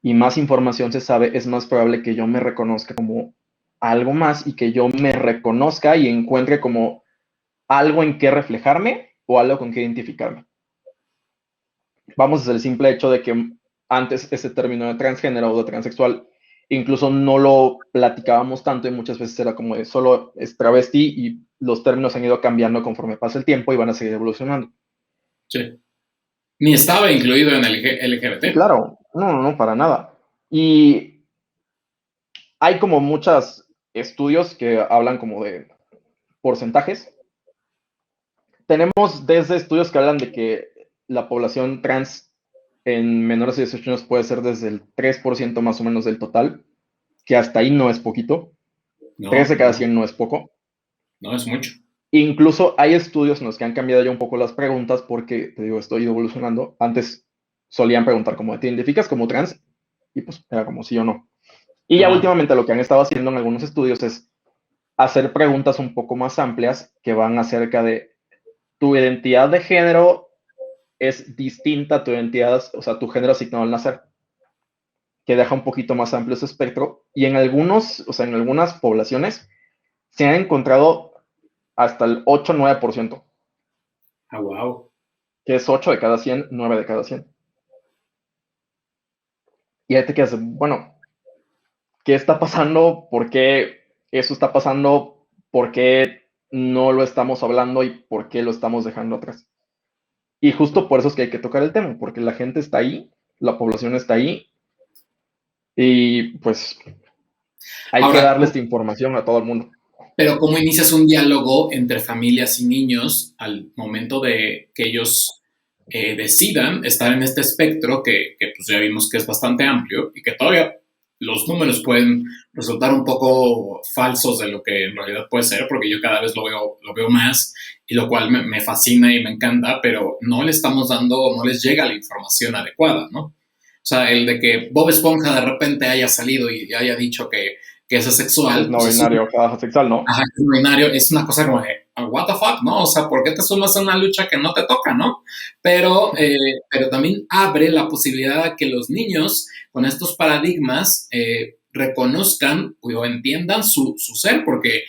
y más información se sabe, es más probable que yo me reconozca como algo más y que yo me reconozca y encuentre como algo en qué reflejarme o algo con qué identificarme. Vamos desde el simple hecho de que antes ese término de transgénero o de transexual incluso no lo platicábamos tanto y muchas veces era como de solo es travesti y los términos han ido cambiando conforme pasa el tiempo y van a seguir evolucionando. Sí. Ni estaba incluido en el Sí, LGBT. claro, no, no, no, para nada. Y hay como muchos estudios que hablan como de porcentajes. Tenemos desde estudios que hablan de que la población trans en menores de 18 años puede ser desde el 3% más o menos del total, que hasta ahí no es poquito. No, 3 de cada no, 100 no es poco. no es mucho. Incluso hay estudios en los que han cambiado ya un poco las preguntas porque, te digo, estoy evolucionando. Antes solían preguntar como, ¿te identificas como trans? Y pues era como sí o no. Y ya Ajá. últimamente lo que han estado haciendo en algunos estudios es hacer preguntas un poco más amplias que van acerca de tu identidad de género es distinta a tu identidad, o sea, tu género asignado al nacer, que deja un poquito más amplio ese espectro. Y en algunos, o sea, en algunas poblaciones se han encontrado hasta el 8-9%, Ah, wow. que es 8 de cada 100, 9 de cada 100. Y ahí te quedas, bueno, ¿qué está pasando? ¿Por qué eso está pasando? ¿Por qué no lo estamos hablando y por qué lo estamos dejando atrás? Y justo por eso es que hay que tocar el tema, porque la gente está ahí, la población está ahí y pues hay que Ahora, darle esta información a todo el mundo. pero ¿cómo inicias un diálogo entre familias y niños al momento de que ellos decidan estar en este espectro que pues ya vimos que es bastante amplio y que todavía los números pueden resultar un poco falsos de lo que en realidad puede ser, porque yo cada vez lo veo más, y lo cual me fascina y me encanta, pero no le estamos dando, no les llega la información adecuada, ¿no? O sea, el de que Bob Esponja de repente haya salido y haya dicho que es Es asexual, no pues es binario, sexual, ¿no? ajá, es binario, es una cosa como de, what the fuck, ¿no? O sea, ¿por qué te sumas a una lucha que no te toca, ¿no? Pero también abre la posibilidad de que los niños con estos paradigmas reconozcan o entiendan su ser, porque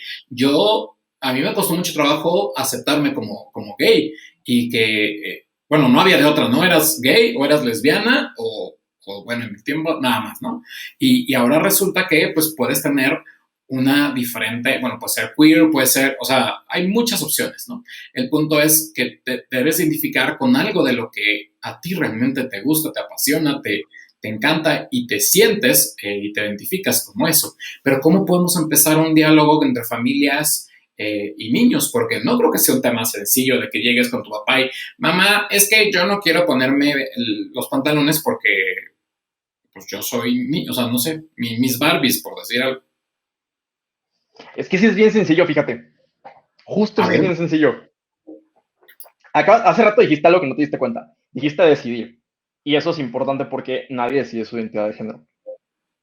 a mí me costó mucho trabajo aceptarme como gay y que, bueno, no había de otra, ¿no? Eras gay o eras lesbiana o bueno, en mi tiempo nada más, ¿no? Y ahora resulta que pues puedes tener una diferente, bueno, puede ser queer, puede ser, o sea, hay muchas opciones, ¿no? El punto es que te debes identificar con algo de lo que a ti realmente te gusta, te apasiona, te encanta y te sientes y te identificas como eso. Pero ¿cómo podemos empezar un diálogo entre familias y niños? Porque no creo que sea un tema sencillo de que llegues con tu papá y, mamá, es que yo no quiero ponerme los pantalones porque pues yo soy, o sea, no sé, mis Barbies, por decir algo. Es que sí es bien sencillo, fíjate. Justo A sí es ver, bien sencillo. Hace rato dijiste algo que no te diste cuenta. Dijiste decidir. Y eso es importante porque nadie decide su identidad de género.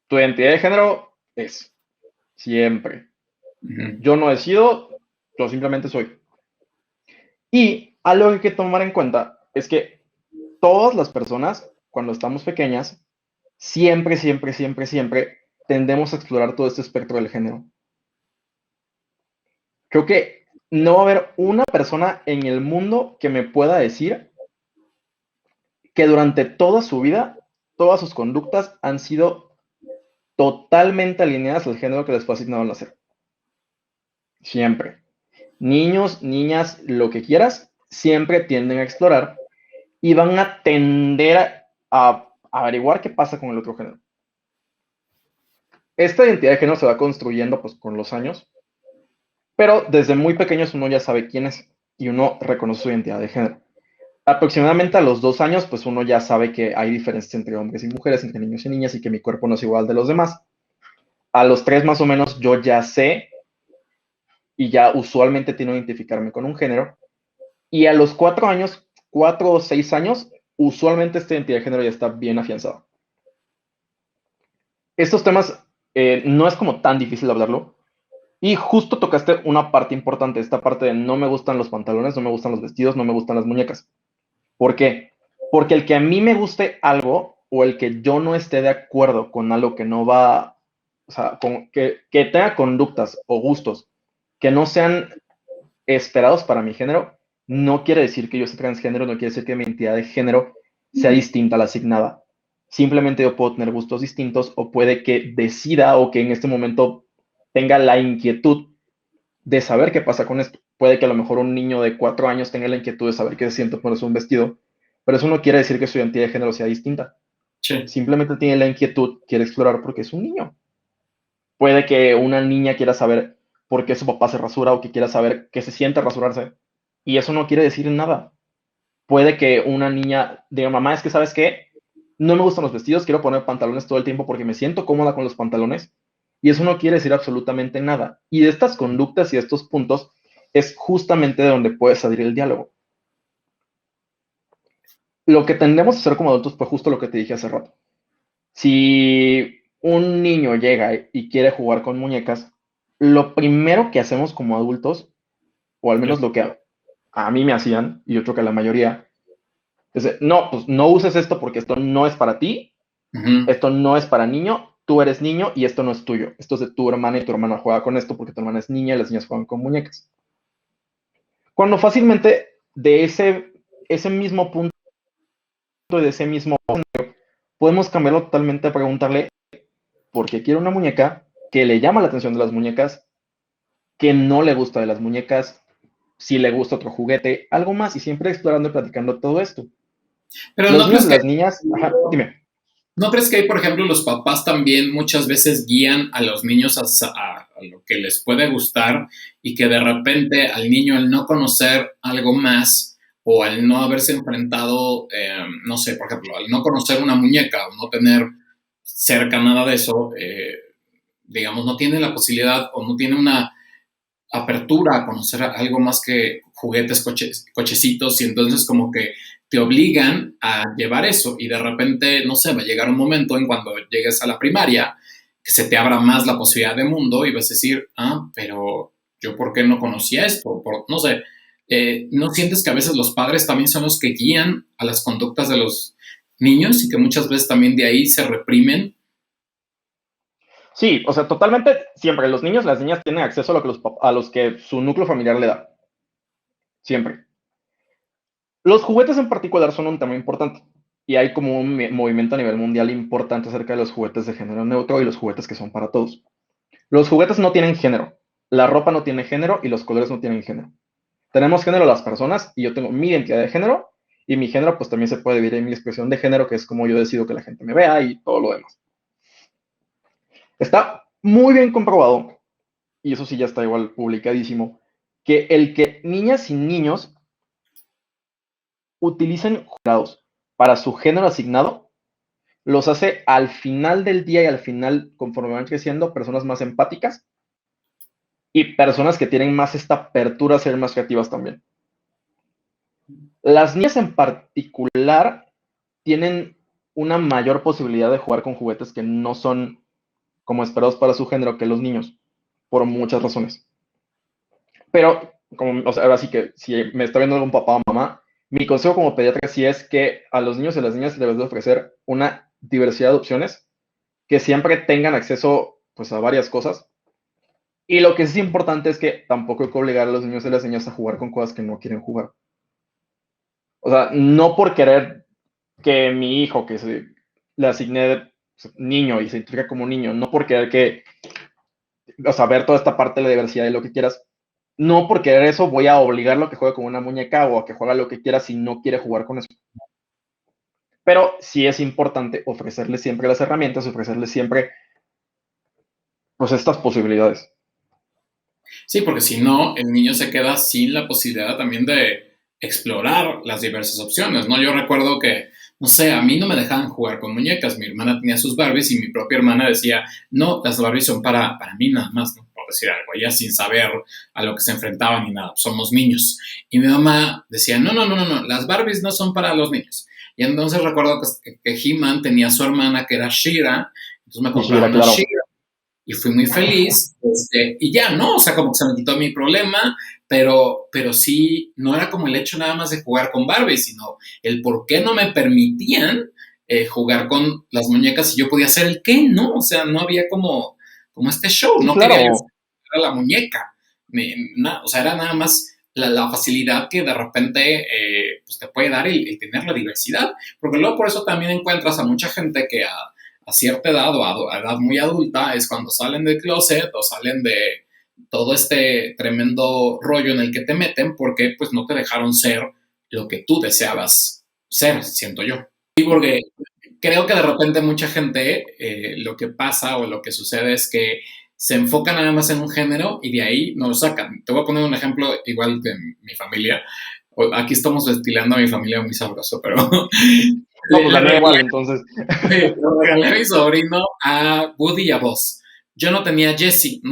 Tu identidad de género es siempre. uh-huh. Yo no decido, yo simplemente soy. Y algo que hay que tomar en cuenta es que todas las personas, cuando estamos pequeñas, siempre, siempre, siempre, siempre tendemos a explorar todo este espectro del género. Creo que no va a haber una persona en el mundo que me pueda decir que durante toda su vida, todas sus conductas han sido totalmente alineadas al género que les fue asignado al nacer. Siempre. Niños, niñas, lo que quieras, siempre tienden a explorar y van a tender a averiguar qué pasa con el otro género. Esta identidad de género se va construyendo pues con los años, pero desde muy pequeños uno ya sabe quién es y uno reconoce su identidad de género. Aproximadamente a los 2 años, pues uno ya sabe que hay diferencias entre hombres y mujeres, entre niños y niñas, y que mi cuerpo no es igual de los demás. A los 3 más o menos yo ya sé y ya usualmente tiendo a identificarme con un género. Y a los 4 años, 4 o 6 años, usualmente esta identidad de género ya está bien afianzada. Estos temas no es como tan difícil hablarlo. Y justo tocaste una parte importante, esta parte de no me gustan los pantalones, no me gustan los vestidos, no me gustan las muñecas. ¿Por qué? Porque el que a mí me guste algo o el que yo no esté de acuerdo con algo que no va, o sea, que tenga conductas o gustos que no sean esperados para mi género, no quiere decir que yo sea transgénero, no quiere decir que mi identidad de género sea distinta a la asignada. Simplemente yo puedo tener gustos distintos o puede que decida o que en este momento tenga la inquietud de saber qué pasa con esto. Puede que a lo mejor un niño de 4 años tenga la inquietud de saber qué se siente ponerse un vestido, pero eso no quiere decir que su identidad de género sea distinta. Sí. Simplemente tiene la inquietud, quiere explorar porque es un niño. Puede que una niña quiera saber por qué su papá se rasura o que quiera saber qué se siente rasurarse. Y eso no quiere decir nada. Puede que una niña diga, mamá, es que sabes qué, no me gustan los vestidos, quiero poner pantalones todo el tiempo porque me siento cómoda con los pantalones. Y eso no quiere decir absolutamente nada. Y de estas conductas y de estos puntos es justamente de donde puede salir el diálogo. Lo que tendemos a hacer como adultos fue justo lo que te dije hace rato. Si un niño llega y quiere jugar con muñecas, lo primero que hacemos como adultos, o al menos lo que a mí me hacían, y yo creo que a la mayoría, es de, no, pues no uses esto porque esto no es para ti, Uh-huh. esto no es para niño, tú eres niño y esto no es tuyo. Esto es de tu hermana y tu hermana juega con esto porque tu hermana es niña y las niñas juegan con muñecas. Cuando fácilmente de ese mismo punto y de ese mismo podemos cambiarlo totalmente a preguntarle por qué quiere una muñeca, que le llama la atención de las muñecas, que no le gusta de las muñecas, si le gusta otro juguete, algo más, y siempre explorando y platicando todo esto. Pero Los niños y las niñas, ajá, dime. ¿no crees que hay, por ejemplo, los papás también muchas veces guían a los niños a lo que les puede gustar y que de repente al niño al no conocer algo más o al no haberse enfrentado, no sé, por ejemplo, al no conocer una muñeca o no tener cerca nada de eso, digamos, no tiene la posibilidad o no tiene una apertura a conocer algo más que juguetes, cochecitos, y entonces como que te obligan a llevar eso y de repente, no sé, va a llegar un momento en cuando llegues a la primaria que se te abra más la posibilidad de mundo y vas a decir, pero yo por qué no conocía esto, no sé, ¿no sientes que a veces los padres también son los que guían a las conductas de los niños y que muchas veces también de ahí se reprimen? Sí, o sea, totalmente, siempre los niños, las niñas tienen acceso a lo que a los que su núcleo familiar le da. Siempre. Los juguetes en particular son un tema importante. Y hay como un movimiento a nivel mundial importante acerca de los juguetes de género neutro y los juguetes que son para todos. Los juguetes no tienen género. La ropa no tiene género y los colores no tienen género. Tenemos género las personas y yo tengo mi identidad de género y mi género pues también se puede dividir en mi expresión de género, que es como yo decido que la gente me vea y todo lo demás. Está muy bien comprobado, y eso sí ya está igual publicadísimo, que el que niñas y niños utilicen jugados para su género asignado los hace al final del día y al final, conforme van creciendo, personas más empáticas y personas que tienen más esta apertura a ser más creativas también. Las niñas en particular tienen una mayor posibilidad de jugar con juguetes que no son como esperados para su género que los niños, por muchas razones. Pero, como, o sea, ahora sí que si me está viendo algún papá o mamá, mi consejo como pediatra sí es que a los niños y a las niñas les debes de ofrecer una diversidad de opciones, que siempre tengan acceso pues, a varias cosas. Y lo que es importante es que tampoco hay que obligar a los niños y las niñas a jugar con cosas que no quieren jugar. O sea, no por querer que mi hijo, que se le asigne niño y se identifica como niño, no por querer que, o sea, ver toda esta parte de la diversidad y lo que quieras, no por querer eso voy a obligarlo a que juegue con una muñeca o a que juegue lo que quiera si no quiere jugar con eso. Pero sí es importante ofrecerle siempre las herramientas, ofrecerle siempre pues estas posibilidades. Sí, porque si no, el niño se queda sin la posibilidad también de explorar las diversas opciones, ¿no? Yo recuerdo que, no sé, a mí no me dejaban jugar con muñecas, mi hermana tenía sus Barbies y mi propia hermana decía, no, las Barbies son para mí nada más, ¿no? Por decir algo, ella sin saber a lo que se enfrentaban ni nada, somos niños. Y mi mamá decía, no, las Barbies no son para los niños. Y entonces recuerdo que He-Man tenía su hermana que era She-Ra, entonces me Y sí, era compraron un claro. She-Ra y fui muy feliz, y ya, ¿no? O sea, como que se me quitó mi problema, pero sí, no era como el hecho nada más de jugar con Barbie, sino el por qué no me permitían jugar con las muñecas y yo podía hacer el qué, ¿no? O sea, no había como este show, Sí, no quería yo claro. jugar a la muñeca, o sea, era nada más la facilidad que de repente pues te puede dar el tener la diversidad, porque luego por eso también encuentras a mucha gente que a cierta edad o a edad muy adulta es cuando salen del closet o salen de todo este tremendo rollo en el que te meten porque pues no te dejaron ser lo que tú deseabas ser, siento yo. Y porque creo que de repente mucha gente lo que pasa o lo que sucede es que se enfoca nada más en un género y de ahí no lo sacan. Te voy a poner un ejemplo igual de mi familia. Aquí estamos destilando a mi familia muy sabroso, pero No, pues la le mía igual, regalé entonces. lo regalé a mi sobrino a Woody y a Buzz. Yo no tenía a Jessie,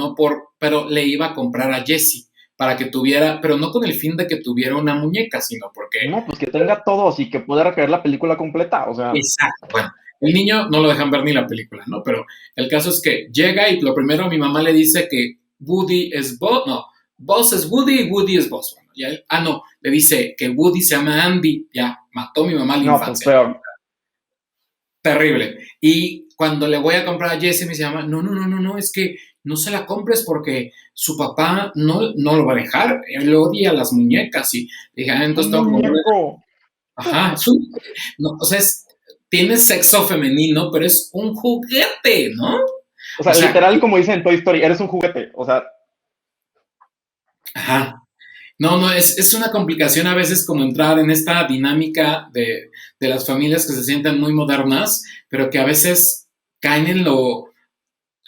pero le iba a comprar a Jessie para que tuviera, pero no con el fin de que tuviera una muñeca, sino porque, No, pues que tenga todos y que pueda recrear la película completa. O sea, exacto, bueno, el niño no lo dejan ver ni la película, ¿no? Pero el caso es que llega y lo primero mi mamá le dice que Woody es Buzz, no, Buzz es Woody y Woody es Buzz. Bueno, no, le dice que Woody se llama Andy, ya, mató mi mamá la no, pues infancia. peor. Terrible. Y cuando le voy a comprar a Jesse me llama, no, es que no se la compres porque su papá no lo va a dejar, él odia las muñecas y dije, Un entonces tengo que comprarle, muñeco. ajá, no, o sea, tiene sexo femenino, pero es un juguete, ¿no? O O sea, sea, literal, como dicen en Toy Story, eres un juguete. O sea, ajá. No, es una complicación a veces como entrar en esta dinámica de las familias que se sienten muy modernas, pero que a veces caen en lo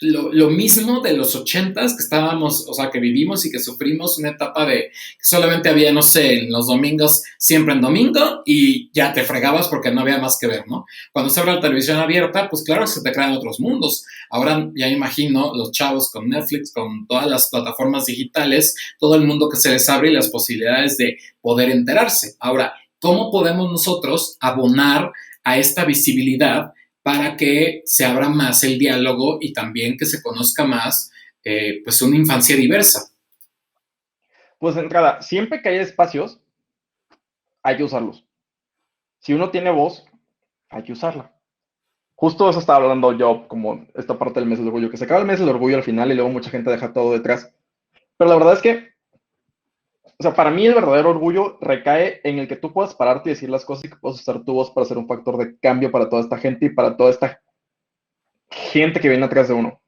lo mismo de los 80s que estábamos, o sea, que vivimos y que sufrimos una etapa de que solamente había, no sé, en los domingos, siempre en domingo y ya te fregabas porque no había más que ver, ¿no? Cuando se abre la televisión abierta, pues claro, se te crean otros mundos. Ahora ya imagino los chavos con Netflix, con todas las plataformas digitales, todo el mundo que se les abre y las posibilidades de poder enterarse. Ahora, ¿cómo podemos nosotros abonar a esta visibilidad para que se abra más el diálogo y también que se conozca más pues una infancia diversa? Pues de entrada, siempre que haya espacios, hay que usarlos. Si uno tiene voz, hay que usarla. Justo eso estaba hablando yo, como esta parte del mes del orgullo, que se acaba el mes del orgullo al final y luego mucha gente deja todo detrás. Pero la verdad es que, o sea, para mí el verdadero orgullo recae en el que tú puedas pararte y decir las cosas y que puedas usar tu voz para ser un factor de cambio para toda esta gente y para toda esta gente que viene atrás de uno.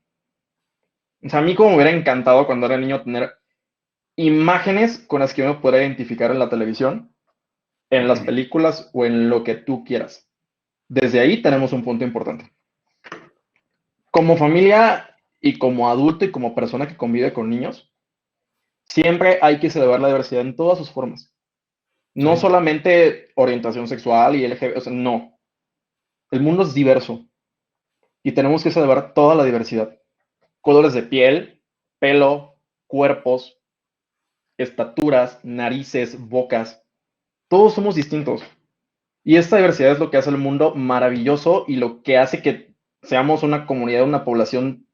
O sea, a mí como me hubiera encantado cuando era niño tener imágenes con las que uno pueda identificar en la televisión, en las películas o en lo que tú quieras. Desde ahí tenemos un punto importante. Como familia y como adulto y como persona que convive con niños, siempre hay que celebrar la diversidad en todas sus formas. No Sí. solamente orientación sexual y LGBT, o sea, no. El mundo es diverso y tenemos que celebrar toda la diversidad. Colores de piel, pelo, cuerpos, estaturas, narices, bocas. Todos somos distintos. Y esta diversidad es lo que hace el mundo maravilloso y lo que hace que seamos una comunidad, una población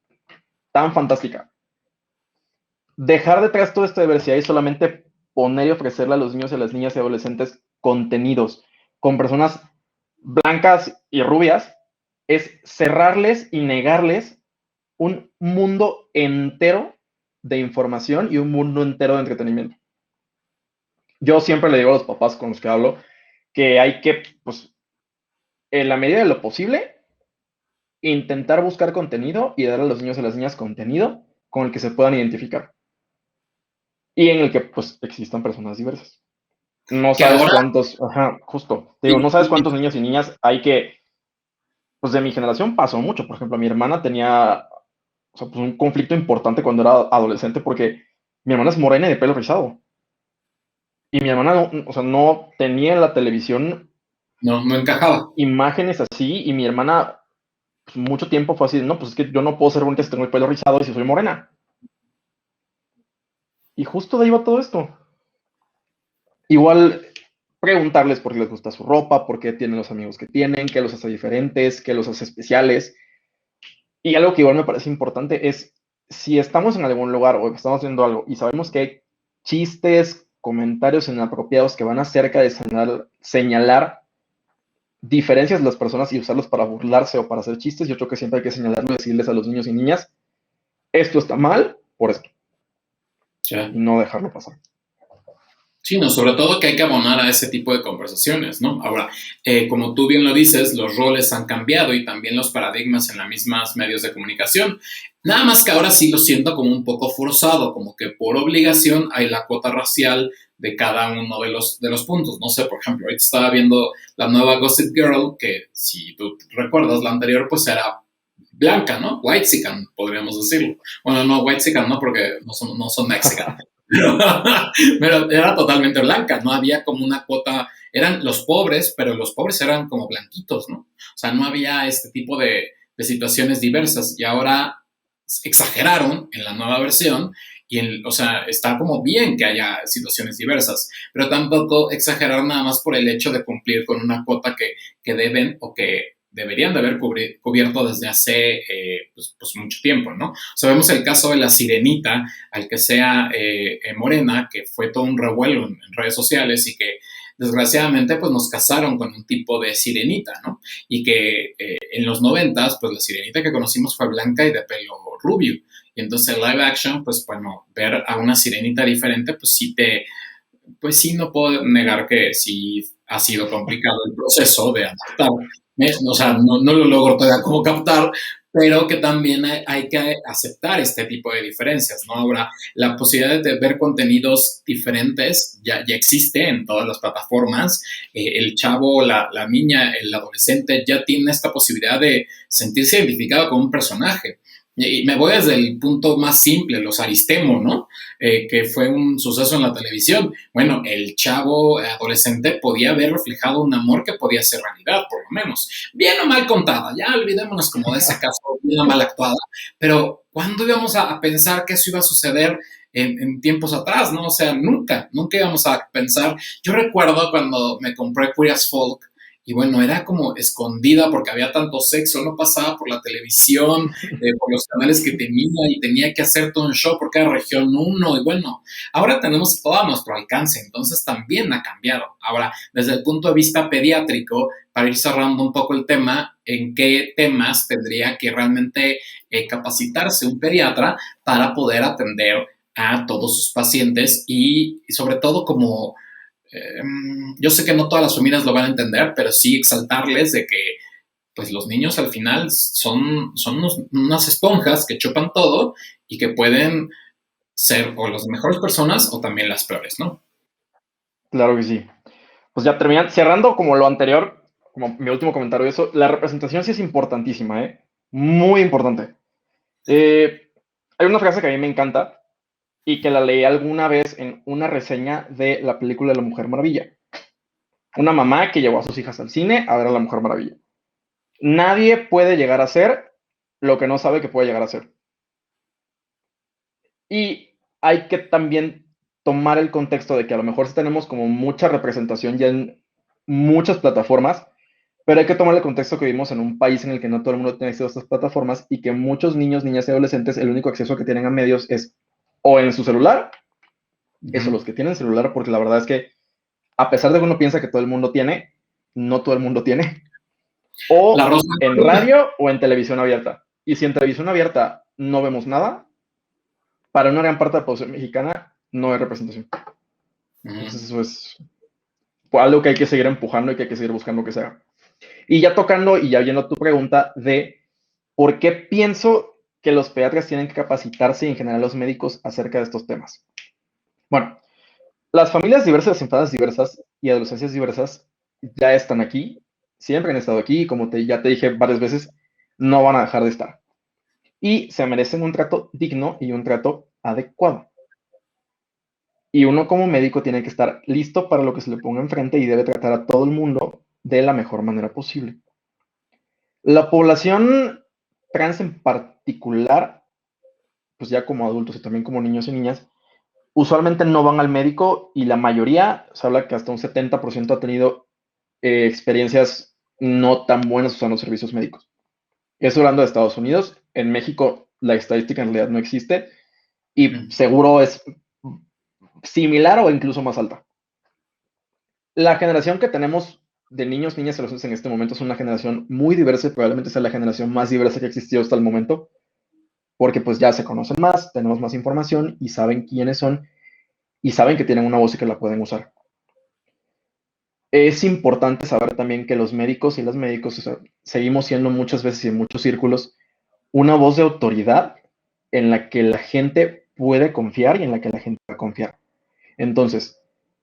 tan fantástica. Dejar detrás toda esta diversidad y solamente poner y ofrecerle a los niños y a las niñas y adolescentes contenidos con personas blancas y rubias es cerrarles y negarles un mundo entero de información y un mundo entero de entretenimiento. Yo siempre le digo a los papás con los que hablo que hay que, pues, en la medida de lo posible, intentar buscar contenido y dar a los niños y a las niñas contenido con el que se puedan identificar y en el que, pues, existan personas diversas. No Que sabes ahora, cuántos, ajá, justo, te digo, no sabes cuántos niños y niñas hay que, pues de mi generación pasó mucho. Por ejemplo, mi hermana tenía, o sea, pues un conflicto importante cuando era adolescente porque mi hermana es morena y de pelo rizado. Y mi hermana, no, o sea, no tenía en la televisión no, no encajaba. imágenes así y mi hermana pues, mucho tiempo fue así, no, pues es que yo no puedo ser bonita si tengo el pelo rizado y si soy morena. Y justo de ahí va todo esto. Igual preguntarles por qué les gusta su ropa, por qué tienen los amigos que tienen, qué los hace diferentes, qué los hace especiales. Y algo que igual me parece importante es, si estamos en algún lugar o estamos viendo algo y sabemos que hay chistes, comentarios inapropiados que van acerca de señalar diferencias de las personas y usarlos para burlarse o para hacer chistes, yo creo que siempre hay que señalarlo y decirles a los niños y niñas, esto está mal por esto, Ya. y no dejarlo pasar. Sí, no, sobre todo que hay que abonar a ese tipo de conversaciones, ¿no? Ahora, como tú bien lo dices, los roles han cambiado y también los paradigmas en las mismas medios de comunicación. Nada más que ahora sí lo siento como un poco forzado, como que por obligación hay la cuota racial de cada uno de los puntos. No sé, por ejemplo, ahorita estaba viendo la nueva Gossip Girl, que si tú recuerdas, la anterior pues era blanca, ¿no? Whitexican, podríamos decirlo. Bueno, no, Whitexican no, porque no son mexicanos. Pero era totalmente blanca, no había como una cuota, eran los pobres, pero los pobres eran como blanquitos, ¿no? O sea, no había este tipo de situaciones diversas y ahora exageraron en la nueva versión o sea, está como bien que haya situaciones diversas, pero tampoco exageraron nada más por el hecho de cumplir con una cuota que deben o que deberían de haber cubierto desde hace pues mucho tiempo, ¿no? Sabemos el caso de la sirenita, al que sea morena, que fue todo un revuelo en redes sociales y que desgraciadamente pues nos casaron con un tipo de sirenita, ¿no? Y que en los 90s pues la sirenita que conocimos fue blanca y de pelo rubio. Y entonces el live action, pues bueno, ver a una sirenita diferente, pues sí no puedo negar que sí ha sido complicado el proceso de adaptar. O sea, no lo logro todavía como captar, pero que también hay que aceptar este tipo de diferencias, ¿no? Ahora, la posibilidad de ver contenidos diferentes ya existe en todas las plataformas. El chavo, la niña, el adolescente ya tiene esta posibilidad de sentirse identificado con un personaje. Y me voy desde el punto más simple, los Aristemo, ¿no? Que fue un suceso en la televisión. Bueno, el chavo adolescente podía haber reflejado un amor que podía ser realidad, por lo menos. Bien o mal contada, ya olvidémonos como de ese caso, bien o mal actuada, pero ¿cuándo íbamos a pensar que eso iba a suceder en tiempos atrás, ¿no? O sea, nunca íbamos a pensar. Yo recuerdo cuando me compré Queer as Folk, y bueno, era como escondida porque había tanto sexo, no pasaba por la televisión, por los canales que tenía y tenía que hacer todo un show porque era región uno y bueno, ahora tenemos todo a nuestro alcance, entonces también ha cambiado. Ahora, desde el punto de vista pediátrico, para ir cerrando un poco el tema, ¿en qué temas tendría que realmente capacitarse un pediatra para poder atender a todos sus pacientes y sobre todo como yo sé que no todas las familias lo van a entender, pero sí exaltarles de que pues los niños al final son unas esponjas que chupan todo y que pueden ser o las mejores personas o también las peores, ¿no? Claro que sí. Pues ya terminando, cerrando como lo anterior, como mi último comentario de eso, la representación sí es importantísima, ¿eh? Muy importante. Eh, Hay una frase que a mí me encanta y que la leí alguna vez en una reseña de la película de La Mujer Maravilla. Una mamá que llevó a sus hijas al cine a ver a La Mujer Maravilla. Nadie puede llegar a ser lo que no sabe que puede llegar a ser. Y hay que también tomar el contexto de que a lo mejor sí tenemos como mucha representación ya en muchas plataformas, pero hay que tomar el contexto que vivimos en un país en el que no todo el mundo tiene acceso a estas plataformas y que muchos niños, niñas y adolescentes el único acceso que tienen a medios es o en su celular, Uh eso -huh. los que tienen celular, porque la verdad es que a pesar de que uno piensa que todo el mundo tiene, no todo el mundo tiene, La o Rosa en radio o en televisión abierta. Y si en televisión abierta no vemos nada, para una gran parte de la población mexicana no hay representación. uh -huh. Entonces eso es algo que hay que seguir empujando y que hay que seguir buscando que sea. Y ya tocando y ya viendo tu pregunta de por qué pienso que los pediatras tienen que capacitarse y en general los médicos acerca de estos temas. Bueno, las familias diversas, infancias diversas y adolescencias diversas ya están aquí, siempre han estado aquí y como ya te dije varias veces, no van a dejar de estar. Y se merecen un trato digno y un trato adecuado. Y uno como médico tiene que estar listo para lo que se le ponga enfrente y debe tratar a todo el mundo de la mejor manera posible. La población trans en particular, pues ya como adultos y también como niños y niñas, usualmente no van al médico y la mayoría, se habla que hasta un 70% ha tenido experiencias no tan buenas usando servicios médicos. Eso hablando de Estados Unidos. En México la estadística en realidad no existe y seguro es similar o incluso más alta. La generación que tenemos de niños, niñas y adolescentes en este momento es una generación muy diversa y probablemente sea la generación más diversa que ha existido hasta el momento, porque pues ya se conocen más, tenemos más información y saben quiénes son y saben que tienen una voz y que la pueden usar. Es importante saber también que los médicos y las médicos, o sea, seguimos siendo muchas veces y en muchos círculos una voz de autoridad en la que la gente puede confiar y en la que la gente va a confiar. Entonces,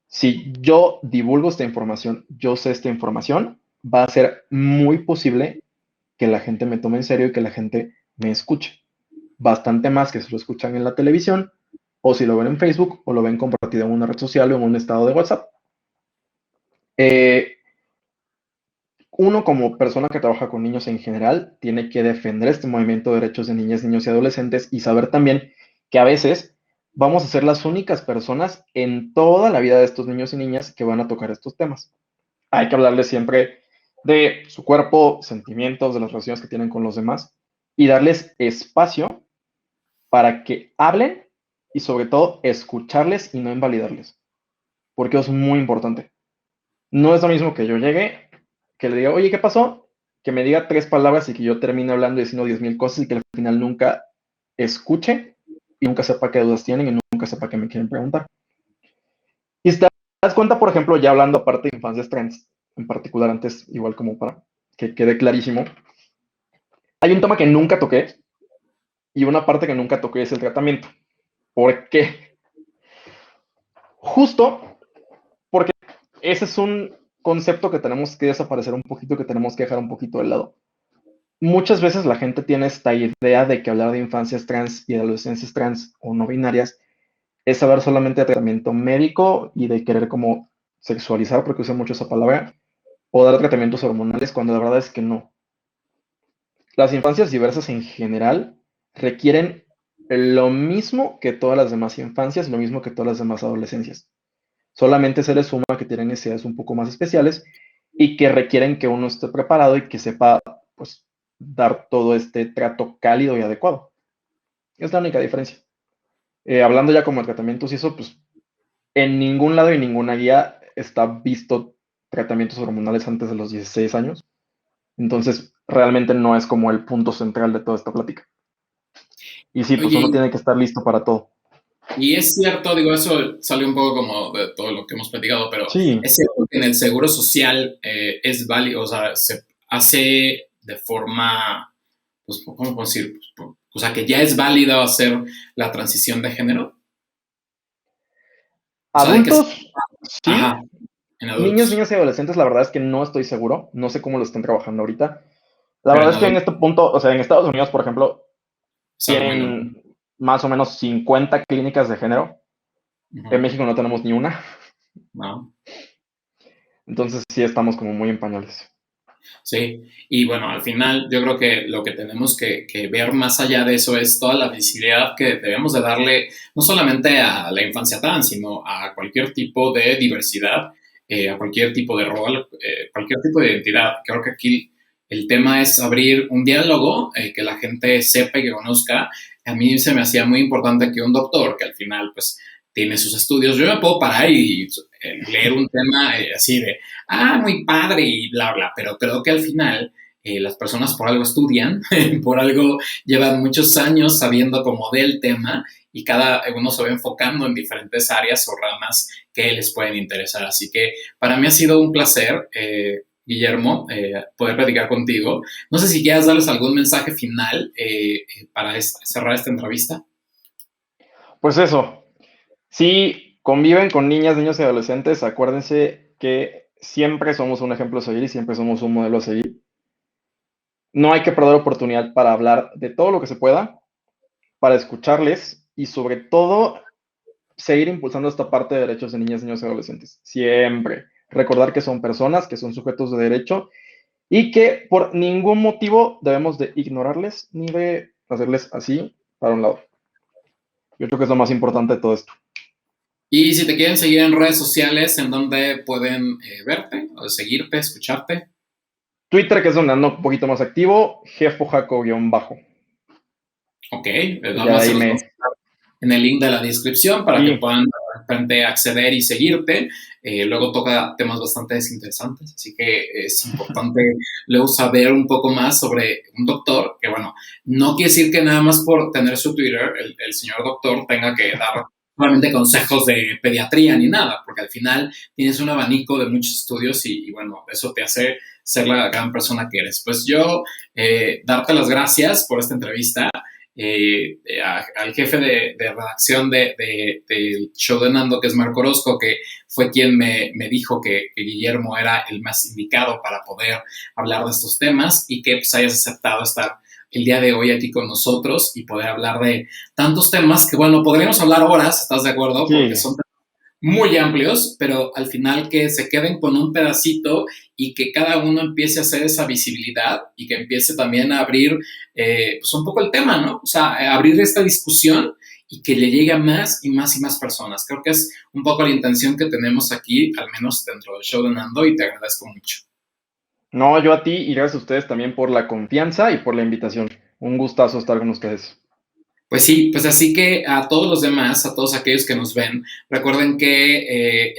si yo divulgo esta información, yo sé esta información, va a ser muy posible que la gente me tome en serio y que la gente me escuche. Bastante más que si lo escuchan en la televisión, o si lo ven en Facebook, o lo ven compartido en una red social o en un estado de WhatsApp. Eh, Uno como persona que trabaja con niños en general tiene que defender este movimiento de derechos de niñas, niños y adolescentes y saber también que a veces vamos a ser las únicas personas en toda la vida de estos niños y niñas que van a tocar estos temas. Hay que hablarles siempre de su cuerpo, sentimientos, de las relaciones que tienen con los demás y darles espacio para que hablen y sobre todo escucharles y no invalidarles, porque es muy importante. No es lo mismo que yo llegue, que le diga, oye, ¿qué pasó? Que me diga tres palabras y que yo termine hablando y diciendo 10,000 cosas y que al final nunca escuche y nunca sepa qué dudas tienen y nunca sepa qué me quieren preguntar. Y si te das cuenta, por ejemplo, ya hablando aparte de infancias trans, en particular antes, igual como para que quede clarísimo, hay un tema que nunca toqué y una parte que nunca toqué es el tratamiento. ¿Por qué? Justo porque ese es un concepto que tenemos que desaparecer un poquito, que tenemos que dejar un poquito de lado. muchas veces la gente tiene esta idea de que hablar de infancias trans y adolescencias trans o no binarias es saber solamente de tratamiento médico y de querer como sexualizar, porque usa mucho esa palabra, o dar tratamientos hormonales, cuando la verdad es que no. Las infancias diversas en general requieren lo mismo que todas las demás infancias, lo mismo que todas las demás adolescencias. Solamente se les suma que tienen necesidades un poco más especiales y que requieren que uno esté preparado y que sepa, pues, dar todo este trato cálido y adecuado. Es la única diferencia. Hablando ya como de tratamientos y eso, pues en ningún lado y ninguna guía está visto tratamientos hormonales antes de los 16 años. Entonces, realmente no es como el punto central de toda esta plática. Y sí, pues uno Oye, tiene que estar listo para todo. y es cierto, digo, eso sale un poco como de todo lo que hemos platicado, pero Sí, es cierto que en el seguro social es válido, o sea, se hace de forma, pues, ¿cómo puedo decir? O sea, que ya es válido hacer la transición de género. O sea, de que, adultos, ajá, sí. en Niños, adultos, niñas y adolescentes, la verdad es que no estoy seguro. No sé cómo lo están trabajando ahorita. La pero verdad en es que en adultos este punto, o sea, en Estados Unidos, por ejemplo, es algo muy normal. tienen más o menos 50 clínicas de género. En Ujú, México no tenemos ni una. ¿no? Entonces sí estamos como muy en pañales. Sí, y bueno, al final yo creo que lo que tenemos que ver más allá de eso es toda la visibilidad que debemos de darle no solamente a la infancia trans, sino a cualquier tipo de diversidad, a cualquier tipo de rol, cualquier tipo de identidad. Creo que aquí el tema es abrir un diálogo, que la gente sepa y que conozca. A mí se me hacía muy importante que un doctor, que al final pues tiene sus estudios, yo me puedo parar y leer un tema así de muy padre y bla, bla, pero creo que al final las personas por algo estudian, por algo llevan muchos años sabiendo cómo del tema y cada uno se va enfocando en diferentes áreas o ramas que les pueden interesar. Así que para mí ha sido un placer, Guillermo, poder platicar contigo. No sé si quieras darles algún mensaje final para cerrar esta entrevista. Pues eso, si conviven con niñas, niños y adolescentes, acuérdense que siempre somos un ejemplo a seguir y siempre somos un modelo a seguir. No hay que perder oportunidad para hablar de todo lo que se pueda, para escucharles y sobre todo seguir impulsando esta parte de derechos de niñas, niños y adolescentes. Siempre. Recordar que son personas, que son sujetos de derecho y que por ningún motivo debemos de ignorarles ni de hacerles así para un lado. Yo creo que es lo más importante de todo esto. Y si te quieren seguir en redes sociales, ¿en dónde pueden verte o seguirte, escucharte? Twitter, que es donde ando un poquito más activo, jefojaco-bajo. Ok, Y nada ya de más se ahí los vamos me... en el link de la descripción para que Sí, puedan de repente acceder y seguirte. Luego toca temas bastante interesantes, así que es importante luego saber un poco más sobre un doctor, que bueno, no quiere decir que nada más por tener su Twitter, el señor doctor tenga que dar solamente consejos de pediatría ni nada, porque al final tienes un abanico de muchos estudios y bueno, eso te hace ser la gran persona que eres. Pues yo, darte las gracias por esta entrevista al jefe de redacción del show de Nando, que es Marco Orozco, que fue quien me dijo que Guillermo era el más indicado para poder hablar de estos temas y que pues, hayas aceptado estar el día de hoy aquí con nosotros y poder hablar de tantos temas que, bueno, podríamos hablar horas, ¿estás de acuerdo? Porque sí. son muy amplios, pero al final que se queden con un pedacito y que cada uno empiece a hacer esa visibilidad y que empiece también a abrir pues un poco el tema, ¿no? O sea, abrir esta discusión y que le llegue a más y más y más personas. Creo que es un poco la intención que tenemos aquí, al menos dentro del show de Nando, y te agradezco mucho. No, yo a ti y gracias a ustedes también por la confianza y por la invitación. Un gustazo estar con ustedes. Pues sí, pues así que a todos los demás, a todos aquellos que nos ven, recuerden que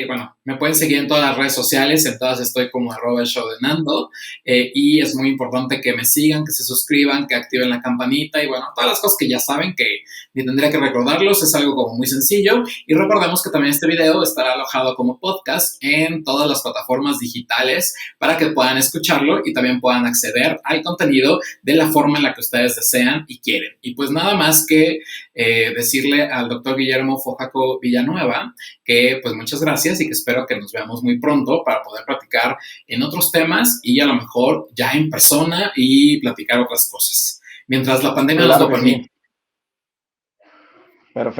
bueno, me pueden seguir en todas las redes sociales, en todas estoy como @el show de Nando, y es muy importante que me sigan, que se suscriban, que activen la campanita y bueno, todas las cosas que ya saben que ni tendría que recordarlos, es algo como muy sencillo y recordemos que también este video estará alojado como podcast en todas las plataformas digitales para que puedan escucharlo y también puedan acceder al contenido de la forma en la que ustedes desean y quieren. Y pues nada más que decirle al doctor Guillermo Fojaco Villanueva que pues muchas gracias y que espero que nos veamos muy pronto para poder platicar en otros temas y a lo mejor ya en persona y platicar otras cosas, mientras la pandemia nos Claro lo que sí. permite.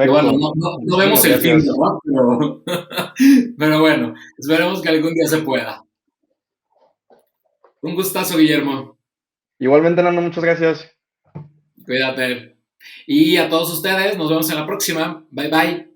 Que bueno, Perfecto. no vemos Muchísimas el fin, gracias. ¿no? Pero bueno, esperemos que algún día se pueda. Un gustazo, Guillermo. Igualmente, Nando, muchas gracias. Cuídate. Y a todos ustedes, nos vemos en la próxima. Bye bye.